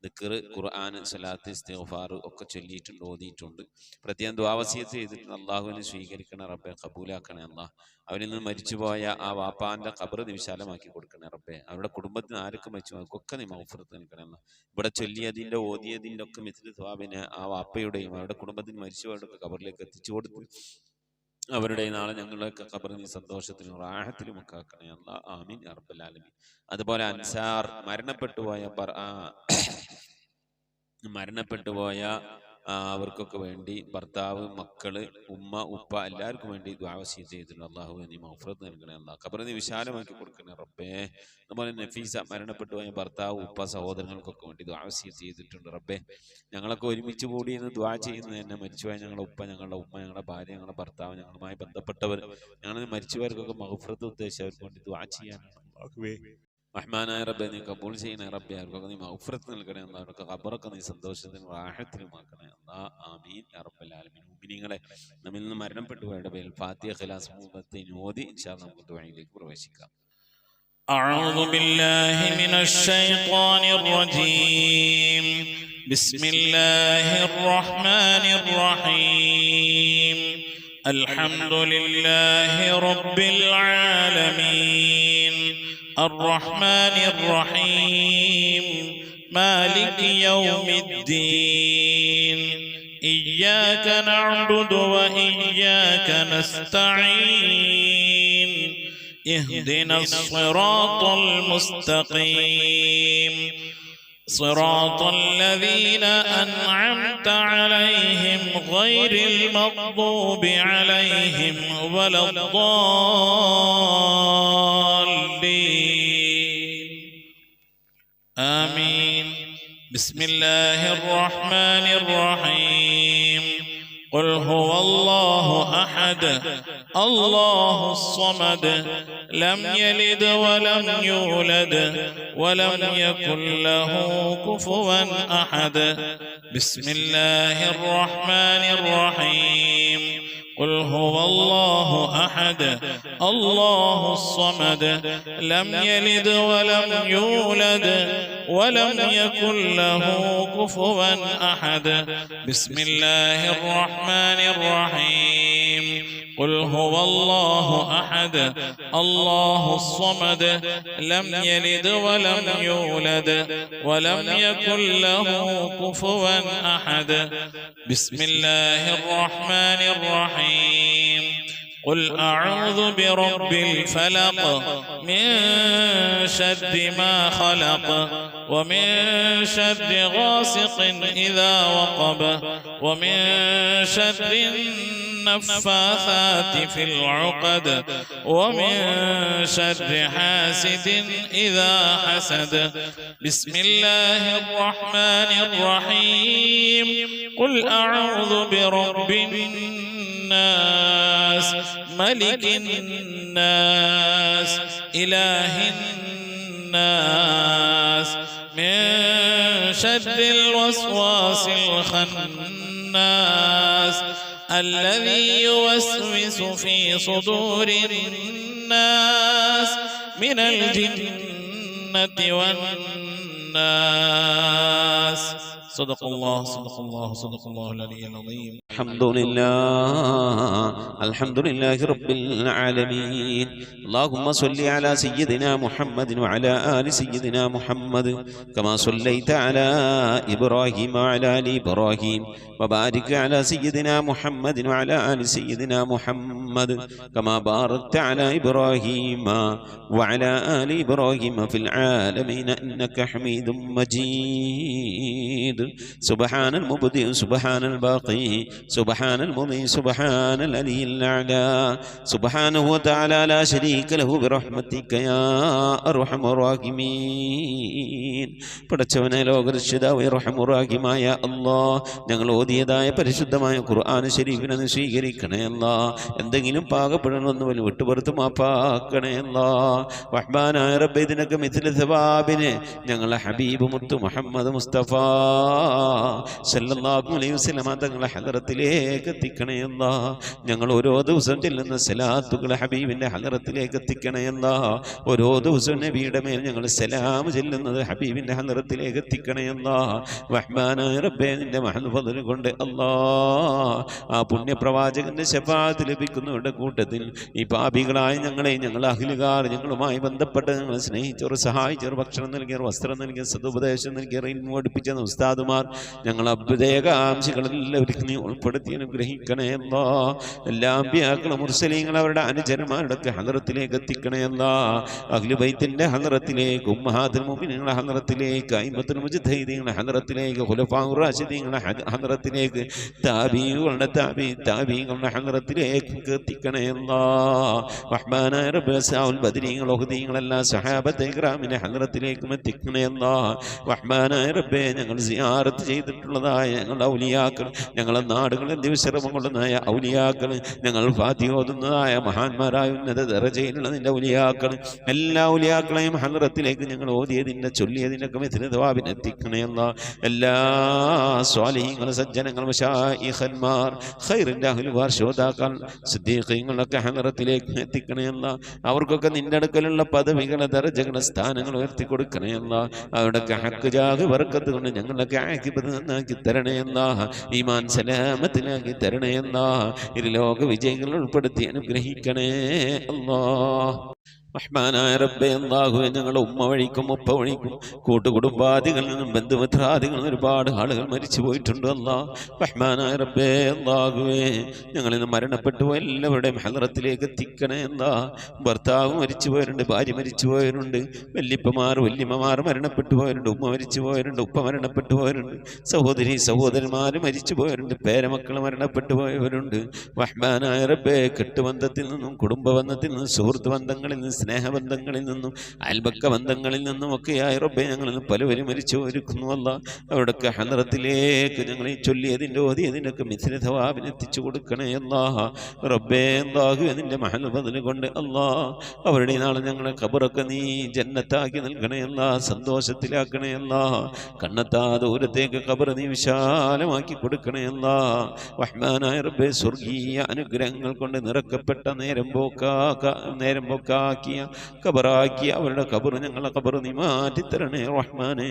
ദിക്ർ, ഖുർആൻ, സലാത്ത്, ഇസ്തിഗ്ഫാർ ഒക്കെ ചൊല്ലിയിട്ടുണ്ട്, ഓതിയിട്ടുണ്ട്. പ്രത്യേകം ദുആ വസിയ്യത്ത് ചെയ്തിട്ടുണ്ട്. അല്ലാഹുവിനെ സ്വീകരിക്കണേ റബ്ബേ. കബൂലാക്കണേ അല്ലാഹ്. അവരിൽ നിന്ന് മരിച്ചുപോയ ആ വാപ്പാന്റെ ഖബർ നീ വിശാലമാക്കി കൊടുക്കണേ റബ്ബേ. അവരുടെ കുടുംബത്തിന് ആരൊക്കെ മരിച്ചു അവർക്കൊക്കെ നീ മഗ്ഫിറത്ത് നൽകണേ അല്ലാഹ്. ഇവിടെ ചൊല്ലിയതിന്റെ ഓതിയതിന്റെ ഒക്കെ മിസ്ലി സവാബിനെ ആ വാപ്പയുടെയും അവരുടെ കുടുംബത്തിന് മരിച്ചവരുടെ ഖബറിലേക്ക് എത്തിച്ചു കൊടുത്ത് അവരുടെ നാളെ ഞങ്ങളൊക്കെ ഖബറിൽ നീ സന്തോഷത്തിലും റാഹത്തിലും ഒക്കെ ആക്കണേ അല്ലാഹ്. ആമീൻ യാ റബ്ബൽ ആലമീൻ. അതുപോലെ അൻസാർ മരണപ്പെട്ടുപോയ അവർക്കൊക്കെ വേണ്ടി ഭർത്താവ്, മക്കള്, ഉമ്മ, ഉപ്പ എല്ലാവർക്കും വേണ്ടി ദുആ വസിയ്യത്ത് ചെയ്തിട്ടുണ്ട്. അല്ലാഹുവേ നീ മഗ്ഫിറത്ത് നൽകണേ അല്ലാഹ്. ഖബർ നീ വിശാലമാക്കി കൊടുക്കണേ റബ്ബേ. അതുപോലെ നഫീസ മരണപ്പെട്ടുപോയ ഭർത്താവ്, ഉപ്പ, സഹോദരങ്ങൾക്കൊക്കെ വേണ്ടി ദുആ വസിയ്യത്ത് ചെയ്തിട്ടുണ്ട് റബ്ബേ. ഞങ്ങളൊക്കെ ഒരുമിച്ച് കൂടി ഇന്ന് ദുആ ചെയ്യുന്നത് തന്നെ മരിച്ചുപോയ ഞങ്ങളുടെ ഉപ്പ, ഞങ്ങളുടെ ഉമ്മ, ഞങ്ങളുടെ ഭാര്യ, ഞങ്ങളുടെ ഭർത്താവ്, ഞങ്ങളുമായി ബന്ധപ്പെട്ടവർ, ഞങ്ങൾ മരിച്ചവർക്കൊക്കെ മഗ്ഫിറത്ത് ഉദ്ദേശിച്ചവർക്ക് വേണ്ടി ദുആ ചെയ്യാനാണ്. അല്ലാഹുവേ റഹ്മാനായ റബ്ബേ നീ കബൂൽ ചെയ്യണേ റബ്ബേ. അവർക്കൊക്കെ നീ മഗ്ഫിറത്ത് നൽകണേ അല്ലാഹ്. അവർക്ക് ഖബറൊക്കെ നീ സന്തോഷത്തിനും റാഹത്തിനുമാക്കണേ അല്ലാഹ്. ആമീൻ യാ റബ്ബൽ ആലമീൻ. മുഅ്മിനീങ്ങളെ, നമ്മിൽ നിന്ന് മരണപ്പെട്ടുപോയവരുടെ പേരിൽ ഫാത്തിഹ, ഖിലാസ്, മുഅ്മിനീൻ ഓതി ഇൻഷാ അല്ലാഹ് നമുക്ക് ദുആയിലേക്ക് പ്രവേശിക്കാം. أعوذ بالله من الشيطان الرجيم. بسم الله الرحمن الرحيم. الحمد لله رب العالمين الرحمن الرحيم مالك يوم الدين إياك نعبد وإياك نستعين اهدنا الصراط المستقيم صراط الذين أنعمت عليهم غير المغضوب عليهم ولا الضالين آمين. بسم الله الرحمن الرحيم. قل هو الله أحد الله الصمد لم يلد ولم يولد ولم يكن له كفوا أحد. بسم الله الرحمن الرحيم. قل هو الله أحد الله الصمد لم يلد ولم يولد ولم يكن له كفوا أحد. بسم الله الرحمن الرحيم. قل هو الله أحد الله الصمد لم يلد ولم يولد ولم يكن له كفوا أحد. بسم الله الرحمن الرحيم. قل أعوذ برب الفلق من شر ما خلق ومن شر غاسق إذا وقب ومن شر النفاثات في العقد ومن شر حاسد إذا حسد. بسم الله الرحمن الرحيم. قل أعوذ برب الناس ملك الناس إله الناس من شر الوسواس الخناس الذي يوسوس في صدور الناس من الجنة والناس. صدق الله صدق الله صدق الله العلي العظيم. الحمد لله رب العالمين. اللهم صل على سيدنا محمد وعلى آل سيدنا محمد كما صليت على إبراهيم وعلى آل إبراهيم وبارك على سيدنا محمد وعلى آل سيدنا محمد كما باركت على إبراهيم وعلى آل إبراهيم في العالمين إنك حميد مجيد. سبحان المبدئ سبحان الباقي سبحان المضي سبحان العلي الأعلى سبحانه وتعالى لا شريك له برحمتك يا أرحم الراحمين. പടച്ചവനെ ലോകരക്ഷിതാവേ റഹ്മായ അല്ലാഹ്, ഞങ്ങൾ ഓതിയതായ പരിശുദ്ധമായ ഖുർആൻ ശരീഫിനെ സ്വീകരിക്കണേ അല്ലാഹ്. എന്തെങ്കിലും പാകപ്പെടണമെന്ന് വലിയ വിട്ടുപുറത്ത് മാപ്പാക്കണേ അല്ലാഹ്. റഹ്മാനായ റബ്ബേ, ഇതിനൊക്കെ മിഥില സവാബിനെ ഞങ്ങളെ ഹബീബ് മുത്തു മുഹമ്മദ് മുസ്തഫ സല്ലല്ലാഹു അലൈഹി വസല്ലം തങ്ങളെ ഹദറത്തിലേക്ക് എത്തിക്കണേ അല്ലാഹ്. ഞങ്ങൾ ഓരോ ദിവസം ചെല്ലുന്ന സലാത്തുകളെ ഹബീബിന്റെ ഹദറത്തിലേക്ക് എത്തിക്കണേ അല്ലാഹ്. ഓരോ ദിവസവും നബിയുടെ മേൽ ഞങ്ങൾ സലാം ചെല്ലുന്നത് ഹബീബിന്റെ ഹദറത്തിലേക്ക് എത്തിക്കണേ അല്ലാഹ്. റഹ്മാനായ റബ്ബേ, നിന്റെ മഹദ് ഫദ്ൽ കൊണ്ട് അല്ലാഹ് ആ പുണ്യപ്രവാചകന്റെ ശഫാഅത്ത് ലഭിക്കുന്നവരുടെ കൂട്ടത്തിൽ ഈ പാപികളായ ഞങ്ങളെ, ഞങ്ങൾ അഹ്ലുകാർ, ഞങ്ങളുമായി ബന്ധപ്പെട്ട് ഞങ്ങളെ സ്നേഹിച്ചവർ, സഹായിച്ചവർ, ഭക്ഷണം നൽകിയവർ, വസ്ത്രം നൽകിയ, സദുപദേശം നൽകിയവർ, ഇൽമു പഠിപ്പിച്ച ഉസ്താദുമാർ, ഞങ്ങൾ അഭ്യുദയകാംക്ഷികളെല്ലാവരും നീ ഉൾപ്പെടുത്തി അനുഗ്രഹിക്കണേ അല്ലാഹ്. എല്ലാ അമ്പിയാക്കളും മുർസലീങ്ങൾ അവരുടെ അനുചരന്മാരുടെ ഹദറത്തിലേക്ക് എത്തിക്കണേ അല്ലാഹ്. അഹ്ലു ബൈത്തിന്റെ ഹദറത്തിലേക്ക്, ഉമ്മഹാത്തുൽ മുഅ്മിനീങ്ങളുടെ ഹദറത്തിലേക്ക്, അയിമ്മത്തുൽ മുജ്തഹിദീങ്ങളുടെ ഹദറത്തിലേക്ക്, ഖുലഫാഉർ റാഷിദീങ്ങളുടെ ഹദറത്തിലേക്ക്, താബീങ്ങളുടെ താബീങ്ങളുടെ ഹദറത്തിലേക്ക് എത്തിക്കണേ അല്ലാഹ്. റഹ്മാനായ റബ്ബേ, സഹാബുൽ ബദരീങ്ങൾ, ഉഹദീങ്ങൾ, എല്ലാ സഹാബത്തെ ഇക്റാമിന്റെ ഹദറത്തിലേക്കും എത്തിക്കണേ അല്ലാഹ്. റഹ്മാനായ റബ്ബേ, ഞങ്ങൾ സിയാറത്ത് ചെയ്തിട്ടുള്ളതായ ഞങ്ങളുടെ ഔലിയാക്കൾ, ഞങ്ങളുടെ നാടുകളിൽ ദിവസരമം കൊള്ളുന്നതായ ഔലിയാക്കൾ, ഞങ്ങൾ ഫാത്തിഹ ഓതുന്നതായ മഹാന്മാരായ ഉന്നത ദറജയിലുള്ള നിന്റെ ഔലിയാക്കൾ, എല്ലാ ഔലിയാക്കളെയും ഹദറത്തിലേക്ക് ഞങ്ങൾ ഓതിയതിൻ്റെ ചൊല്ലിയതിൻ്റെ മിഥിലതവാബിനെ എത്തിക്കണേ അല്ലാഹ്. എല്ലാ സ്വാലിഹീങ്ങൾ, സജ്ജനങ്ങൾ, മശായിഖന്മാർ, ഖൈറിൻ്റെ അഹ്ലുകാർ, ശോതാക്കൾ, സിദ്ദീഖീങ്ങളൊക്കെ ഹദറത്തിലേക്ക് എത്തിക്കണേ അല്ലാഹ്. അവർക്കൊക്കെ നിന്റെ അടുക്കലുള്ള പദവികളെ, ദറജകളെ, സ്ഥാനങ്ങൾ ഉയർത്തി കൊടുക്കണേ അല്ലാഹ്. അവരുടെയൊക്കെ ഹക്ക് ജാഹ് ബർക്കത്ത് കൊണ്ട് ഞങ്ങളൊക്കെ ആക്കിബത്ത് നന്നാക്കി തരണേ അല്ലാഹ്. ഈമാൻ സലാമത്തിലാക്കി തരണേ അല്ലാഹ്. ഇരുലോക വിജയികൾ ഉൾപ്പെടുത്തി അനുഗ്രഹിക്കണേ അല്ലാഹ്. റഹ്മാനായ റബ്ബേ അല്ലാഹുവേ, ഞങ്ങളുടെ ഉമ്മ വഴിക്കും ഉപ്പ വഴിക്കും കൂട്ടുകുടുംബാദികളിൽ നിന്നും ബന്ധുമിത്രാദികളിൽ നിന്നും ഒരുപാട് ആളുകൾ മരിച്ചു പോയിട്ടുണ്ട്. അല്ലാഹ് റഹ്മാനായ റബ്ബേ അല്ലാഹുവേ, ഞങ്ങളിൽ നിന്ന് മരണപ്പെട്ടു എല്ലാവരുടെയും ഹലറത്തിലേക്ക് എത്തിക്കണേ. എന്താ ഭർത്താവ് മരിച്ചു പോയവരുണ്ട്, ഭാര്യ മരിച്ചു പോയവരുണ്ട്, വല്യപ്പമാർ വല്യമ്മമാർ മരണപ്പെട്ടു പോയവരുണ്ട്, ഉമ്മ മരിച്ചു പോയവരുണ്ട്, ഉപ്പ മരണപ്പെട്ടു പോയവരുണ്ട്, സഹോദരി സഹോദരന്മാർ മരിച്ചു പോയവരുണ്ട്, പേരമക്കൾ മരണപ്പെട്ടു പോയവരുണ്ട്. റഹ്മാനായ റബ്ബേ, കെട്ടുബന്ധത്തിൽ നിന്നും കുടുംബബന്ധത്തിൽ നിന്നും സുഹൃത്ത് ബന്ധങ്ങളിൽ നിന്നും സ്നേഹബന്ധങ്ങളിൽ നിന്നും അയൽപക്ക ബന്ധങ്ങളിൽ നിന്നും ഒക്കെയായി റബ്ബേ ഞങ്ങളിൽ നിന്ന് പലവരും മരിച്ചു ഒരുക്കുന്നു. അല്ല അവരുടെയൊക്കെ ഹലറത്തിലേക്ക് ഞങ്ങൾ ഈ ചൊല്ലിയതിൻ്റെ ഓതിയതിൻ്റെയൊക്കെ മിഥില ഥവാബിന് എത്തിച്ചു കൊടുക്കണേ. അല്ലാഹ് റബ്ബേ അല്ലാഹു അതിൻ്റെ മഹൽ ബദല് കൊണ്ട് അല്ലാഹ് അവരുടെ നാളെ ഞങ്ങളെ ഖബറൊക്കെ നീ ജന്നത്താക്കി നൽകണേ. അല്ലാഹ് സന്തോഷത്തിലാക്കണേ. അല്ലാഹ് കണ്ണെത്താ ദൂരത്തേക്ക് ഖബർ നീ വിശാലമാക്കി കൊടുക്കണേ. അല്ലാഹ് റഹ്മാനായ റബ്ബേ, സ്വർഗീയ അനുഗ്രഹങ്ങൾ കൊണ്ട് നിറക്കപ്പെട്ട നേരം പോക്കാക്കിയ ഖബറാക്കിയ അവരുടെ ഖബർ ഞങ്ങളെ ഖബർ നീ മാറ്റിത്തരണേ റഹ്മാനേ.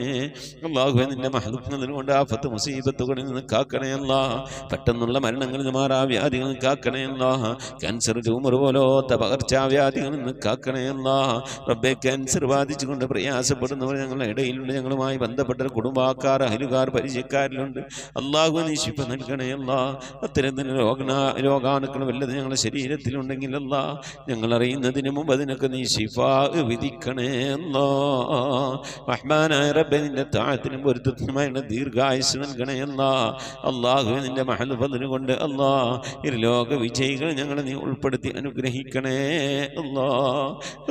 അല്ലാഹുവേ, നിന്റെ മഹദൂഫിനെ കൊണ്ട് ആഫത്ത് മുസീബത്തുകളിൽ നിന്ന് കാക്കണേ. അല്ലാഹ് പെട്ടെന്നുള്ള മരണങ്ങളിൽ നിന്ന് മാറാവ്യാധികളിൽ നിന്ന് കാക്കണേ. അല്ലാഹ് ക്യാൻസർ ട്യൂമർ പോലോത്ത പകർച്ചാവ്യാധികളിൽ നിന്ന് കാക്കണേ. അല്ലാഹ് റബ്ബേ, ക്യാൻസർ ബാധിച്ചുകൊണ്ട് പ്രയാസപ്പെടുന്നവർ ഞങ്ങളുടെ ഇടയിലുണ്ട്, ഞങ്ങളുമായി ബന്ധപ്പെട്ട കുടുംബക്കാർ അയലുകാർ പരിചയക്കാരിലുണ്ട്. അല്ലാഹു നീ ശിഫ നൽകണേ. അല്ലാഹ് അത്തരത്തിന് രോഗാണുക്കൾ വല്ലത് ഞങ്ങളുടെ ശരീരത്തിലുണ്ടെങ്കിൽ അല്ലാഹ് ഞങ്ങൾ അറിയുന്നതിന് മുമ്പ് അതിനൊക്കെ നീ ശിഫാ വിധിക്കണേ. അല്ലാഹ് റഹ്മാനായ റബ്ബേ, നിന്റെ താഴത്തിനും പൊരുത്തത്തിനുമായുള്ള ദീർഘായുസ് നൽകണേ. അല്ലാഹു നിന്റെ മഹൽ ഫദ്ല് കൊണ്ട് അല്ലാഹ് ഇരുലോക വിജയികൾ ഞങ്ങളെ നീ ഉൾപ്പെടുത്തി അനുഗ്രഹിക്കണേ. അല്ലാഹ്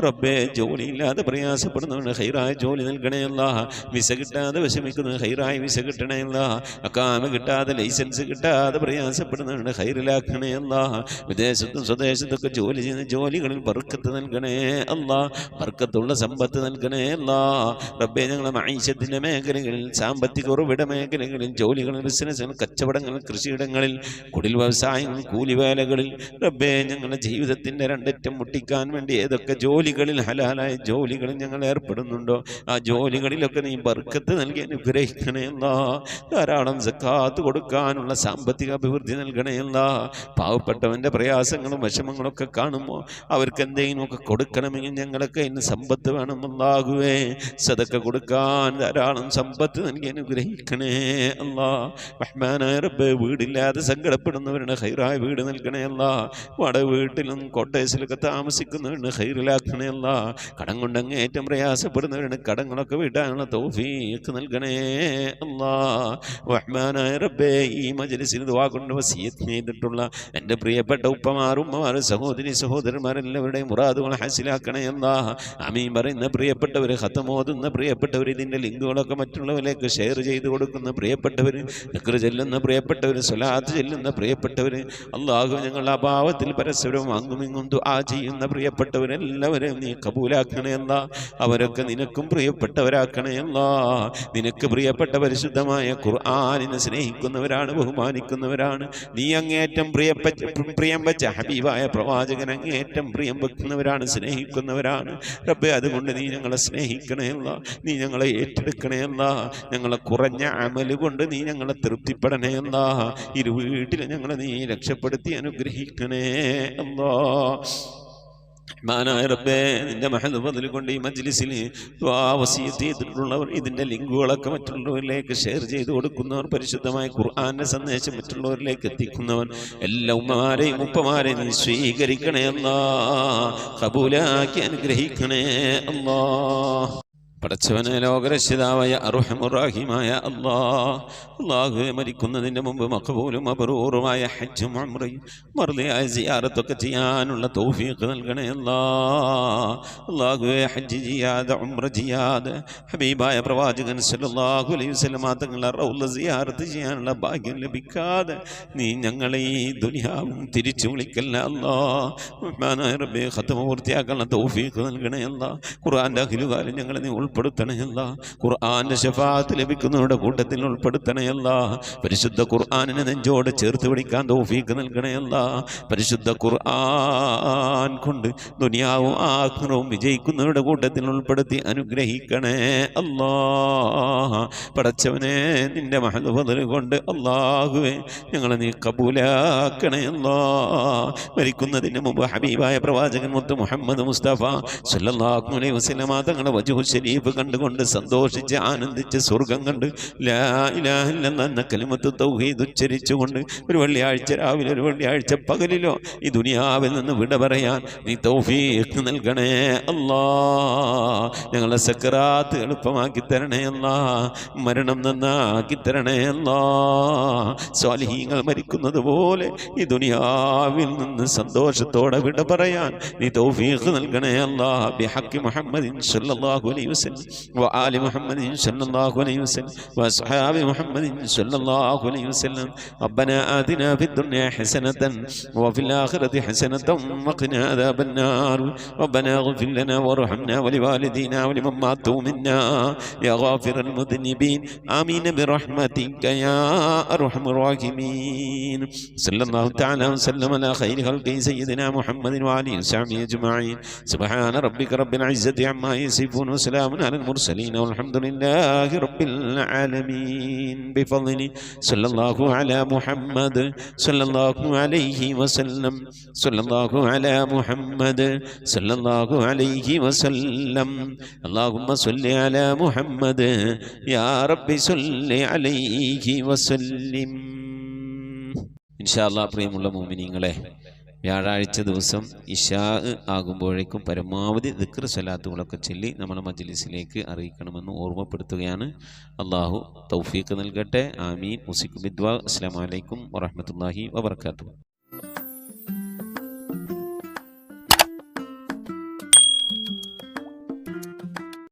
റബ്ബേ, ജോലിയില്ലാതെ പ്രയാസപ്പെടുന്നവന് ഹൈറായ ജോലി നൽകണേ. അല്ലാഹ് വിസ കിട്ടാതെ വിഷമിക്കുന്നവന് ഹൈറായ വിസ കിട്ടണേ. അല്ലാഹ് അക്കാമ കിട്ടാതെ ലൈസൻസ് കിട്ടാതെ പ്രയാസപ്പെടുന്നവന് ഹൈറിലാക്കണേ. അല്ലാഹ് വിദേശത്തും സ്വദേശത്തൊക്കെ ജോലി ചെയ്യുന്ന ജോലികളിൽ ബർക്കത്ത് നൽകണേ. അല്ലാഹ് ബർക്കത്തുള്ള സമ്പത്ത് നൽകണേ. അല്ലാഹ് റബ്ബേ, ഞങ്ങളെ മഈശത്തിന്റെ മേഖലകളിൽ, സാമ്പത്തിക ഉറവിട മേഖലകളിൽ, ജോലികളിൽ, ബിസിനസ്സുകൾ, കച്ചവടങ്ങളിൽ, കൃഷിയിടങ്ങളിൽ, കുടിൽ വ്യവസായങ്ങളിൽ, കൂലിവേലകളിൽ റബ്ബേ, ഞങ്ങളുടെ ജീവിതത്തിന്റെ രണ്ടറ്റം മുട്ടിക്കാൻ വേണ്ടി ഏതൊക്കെ ജോലികളിൽ ഹലാലായ ജോലികളിൽ ഞങ്ങൾ ഏർപ്പെടുന്നുണ്ടോ ആ ജോലികളിലൊക്കെ നീ ബർക്കത്ത് നൽകി അനുഗ്രഹിക്കണേ. അല്ലാഹ് ധാരാളം സക്കാത്ത് കൊടുക്കാനുള്ള സാമ്പത്തിക അഭിവൃദ്ധി നൽകണേ. അല്ലാഹ് പാവപ്പെട്ടവന്റെ പ്രയാസങ്ങളും വിഷമങ്ങളൊക്കെ കാണുമ്പോൾ അവർക്ക് എന്തെങ്കിലുമൊക്കെ കൊടുക്കണമെങ്കിൽ ഞങ്ങളൊക്കെ ഇന്ന് സമ്പത്ത് വേണം. അല്ലാഹുവേ, സദക്ക കൊടുക്കാൻ ധാരാളം സമ്പത്ത് നൽകി അനുഗ്രഹിക്കണേ. അല്ലാഹ് റഹ്മാനായ റബ്ബേ, വീടില്ലാതെ സങ്കടപ്പെടുന്നവരുടെ ഹൈറായ വീട് നൽകണേ. അല്ലാഹ് വാടക വീട്ടിലും കോട്ടേഴ്സിലൊക്കെ താമസിക്കുന്നവരുടെ ഹൈറിലാക്കണേ. അല്ലാഹ് കടം കൊണ്ടങ്ങ് ഏറ്റവും പ്രയാസപ്പെടുന്നവരുടെ കടങ്ങളൊക്കെ വിടാനുള്ള തൗഫീഖ് നൽകണേ. അല്ലാഹ് റഹ്മാനായ റബ്ബേ, ഈ മജ്ലിസിൽ ദുആ കൊണ്ട് വസിയത്ത് ചെയ്തിട്ടുള്ള എൻ്റെ പ്രിയപ്പെട്ട ഉപ്പമാരും ഉമ്മമാരും സഹോദരി സഹോദരന്മാരെല്ലാവരുടെയും മുറാദുകൾ ഹാസിലാക്കണേ. അല്ലാഹ് ആമീൻ പറയുന്ന പ്രിയപ്പെട്ടവർ, ഖത്ം ഓതുന്ന പ്രിയപ്പെട്ടവർ, ഇതിൻ്റെ ലിങ്കുകളൊക്കെ മറ്റുള്ളവരിലേക്ക് ഷെയർ ചെയ്ത് കൊടുക്കുന്ന പ്രിയപ്പെട്ടവർ, ദിക്ർ ചെല്ലുന്ന പ്രിയപ്പെട്ടവർ, സ്വലാത്ത് ചെല്ലുന്ന പ്രിയപ്പെട്ടവർ, അല്ലാഹു ഞങ്ങളുടെ അഭാവത്തിൽ പരസ്പരവും അങ്ങുമിങ്ങും ദുആ ചെയ്യുന്ന പ്രിയപ്പെട്ടവരെല്ലാവരെയും നീ കബൂലാക്കണേ. അല്ലാഹ് അവരൊക്കെ നിനക്കും പ്രിയപ്പെട്ടവരാക്കണേ. അല്ലാഹ് നിനക്ക് പ്രിയപ്പെട്ട പരിശുദ്ധമായ ഖുർആനിനെ സ്നേഹിക്കുന്നവരാണ്, ബഹുമാനിക്കുന്നവരാണ്. നീ അങ്ങേറ്റം പ്രിയം വെച്ച ഹബീബായ പ്രവാചകൻ അങ്ങേറ്റം പ്രിയം വെക്കുന്നവരാണ്, സ്നേഹിക്കുന്നവരാണ് റബ്ബേ. അതുകൊണ്ട് നീ ഞങ്ങളെ സ്നേഹിക്കണേ. അല്ലാഹ് നീ ഞങ്ങളെ ഏറ്റെടുക്കണേ. അല്ലാഹ് ഞങ്ങളെ കുറഞ്ഞ അമല് കൊണ്ട് നീ ഞങ്ങളെ തൃപ്തിപ്പെടണേ. അല്ലാഹ് ഇരു വീട്ടിൽ ഞങ്ങളെ നീ രക്ഷപ്പെടുത്തി അനുഗ്രഹിക്കണേ. അല്ലാഹ് റഹ്മാനായ റബ്ബേ, നിന്റെ മഹൽ ഫദ്ല് കൊണ്ട് ഈ മജ്ലിസിൽ ദുആ വസിയത്ത് ചെയ്തിട്ടുള്ളവർ, ഇതിൻ്റെ ലിങ്കുകളൊക്കെ മറ്റുള്ളവരിലേക്ക് ഷെയർ ചെയ്ത് കൊടുക്കുന്നവർ, പരിശുദ്ധമായ ഖുർആന്റെ സന്ദേശം മറ്റുള്ളവരിലേക്ക് എത്തിക്കുന്നവർ, എല്ലാ ഉമ്മമാരെയും ഉപ്പമാരെയും നീ സ്വീകരിക്കണേ. അല്ലാഹ് ഖബൂലാക്കി അനുഗ്രഹിക്കണേ. അല്ലാഹ് പടച്ചവനെ, ലോകരക്ഷിതാവായ അർഹമുർറഹീമായ അല്ലാഹു മരിക്കുന്നതിൻ്റെ മുമ്പ് മഖബൂലും മബ്റൂറുമായ ഹജ്ജും ഉംറയും മർദിയായ സിയാറത്തൊക്കെ ചെയ്യാനുള്ള തൗഫീഖ് നൽകണേ. അല്ലാഹു ഹജ്ജ് ചെയ്യാതെ ഉംറ ചെയ്യാതെ ഹബീബായ പ്രവാചകൻ സല്ലല്ലാഹു അലൈഹി വസല്ലം തങ്ങളുടെ റൗള സിയാറത്ത് ചെയ്യാനുള്ള ഭാഗ്യം ലഭിക്കാതെ നീ ഞങ്ങളെ ഈ ദുനിയാവും തിരിച്ചു വിളിക്കല്ല. അല്ലാഹ് റബ്ബേ, ഖത്മ പൂർത്തിയാക്കാനുള്ള തൗഫീഖ് നൽകണേ. അല്ലാഹ് ഖുർആന്റെ അഖിലുകാരും ഞങ്ങളെ നീ ഉൾപ്പെടുത്തണയല്ല. ഖുർആന്റെ ശഫാഅത്ത് ലഭിക്കുന്നവരുടെ കൂട്ടത്തിൽ ഉൾപ്പെടുത്തണയല്ല. പരിശുദ്ധ ഖുർആനിനെ നെഞ്ചോട് ചേർത്ത് പിടിക്കാൻ തൗഫീഖ് നൽകണയല്ല. പരിശുദ്ധ ഖുർആൻ കൊണ്ട് ദുനിയാവും ആഖിറവും വിജയിക്കുന്നവരുടെ കൂട്ടത്തിൽ ഉൾപ്പെടുത്തി അനുഗ്രഹിക്കണേ അല്ലാ. പടച്ചവനെ, നിന്റെ മഹദ് ഫദ്ൽ കൊണ്ട് അല്ലാഹുവേ ഞങ്ങളെ നീ കബൂലാക്കണേ അല്ലാ. മരിക്കുന്നതിന് മുമ്പ് ഹബീബായ പ്രവാചകൻ മുത്ത് മുഹമ്മദ് മുസ്തഫ സല്ലല്ലാഹു അലൈഹി വസല്ലം തങ്ങളുടെ വജ്ഹു ശരീഫ് കണ്ടുകൊണ്ട് സന്തോഷിച്ച് ആനന്ദിച്ച് സ്വർഗം കണ്ട് ലാ ഇലാഹ ഇല്ലല്ലാഹ് എന്ന കലിമത്ത് തൗഹീദ് ഉച്ചരിച്ചുകൊണ്ട് ഒരു വെള്ളിയാഴ്ച രാവിലെ ഒരു വെള്ളിയാഴ്ച പകലിലോ ഈ ദുനിയാവിൽ നിന്ന് വിട പറയാൻ നീ തൗഫീഖ് നൽകണേ അല്ലാ. ഞങ്ങളുടെ സക്കറാത്ത് എളുപ്പമാക്കി തരണേ അല്ലാ. മരണം നന്നാക്കി തരണേ അല്ലാ. സ്വാലിഹീങ്ങൾ മരിക്കുന്നത് പോലെ ഈ ദുനിയാവിൽ നിന്ന് സന്തോഷത്തോടെ വിട പറയാൻ നീ തൗഫീഖ് നൽകണേ അല്ലാ. ബിഹഖി മുഹമ്മദിൻ സല്ലല്ലാഹു അലൈഹി വസല്ലം വആലി മുഹമ്മദിൻ സല്ലല്ലാഹു അലൈഹി വസല്ലം വഅസ്ഹാബി മുഹമ്മദിൻ സല്ലല്ലാഹു അലൈഹി വസല്ലം. റബ്ബനാ ആതിനാ ഫിദ്ദുനിയാ ഹസനതൻ വഫിൽ ആഖിറതി ഹസനതൻ വഖിനാ അദാബന്നാർ. റബ്ബനാ ഇഗ്ഫിർ ലനാ വർഹംനാ വലിവാലിദീനാ വലിമൻ മാതു മിന്നാ യാ ഗാഫിറൽ മുദ്നിബീൻ. ആമീൻ ബിറഹ്മതിക യാ അർഹമർ റഹീമീൻ. സല്ലല്ലാഹു തആല വസല്ലം അലാ ഖൈരി ഖൽഖി സയ്യിദിനാ മുഹമ്മദിൻ വഅലിഹി വസഹ്ബിഹി അജ്മഈൻ. സുബ്ഹാന റബ്ബിക റബ്ബിൽ ഇസ്സതി അമ്മാ യസിഫൂൻ വസലാമുൻ അലൽ മുർസലീൻ വൽഹംദുലില്ലാഹി റബ്ബിൽ ആലമീൻ. ബിഫദ്ലി സല്ലല്ലാഹു അലാ മുഹമ്മദ് സല്ലല്ലാഹു അലൈഹി വസല്ലം. സല്ലല്ലാഹു അലാ മുഹമ്മദ് സല്ലല്ലാഹു അലൈഹി വസല്ലം. അല്ലാഹുമ്മ സ്വല്ലി അലാ മുഹമ്മദ് യാ റബ്ബി സ്വല്ലി അലൈഹി വസല്ലിം. ഇൻഷാ അല്ലാഹ് പ്രിയമുള്ള മുഅ്മിനീങ്ങളെ, വ്യാഴാഴ്ച ദിവസം ഇശാ ആകുമ്പോഴേക്കും പരമാവധി ദിക്ർ സ്വലാത്തുകളൊക്കെ ചൊല്ലി നമ്മളെ മജ്ലിസിലേക്ക് അറിയിക്കണമെന്ന് ഓർമ്മപ്പെടുത്തുകയാണ്. അല്ലാഹു തൗഫീഖ് നൽകട്ടെ. ആമീൻ. മുസിക് ബിദ്വാ. അസ്സലാമു അലൈക്കും വറഹ്മത്തുള്ളാഹി വബറകാതുഹു.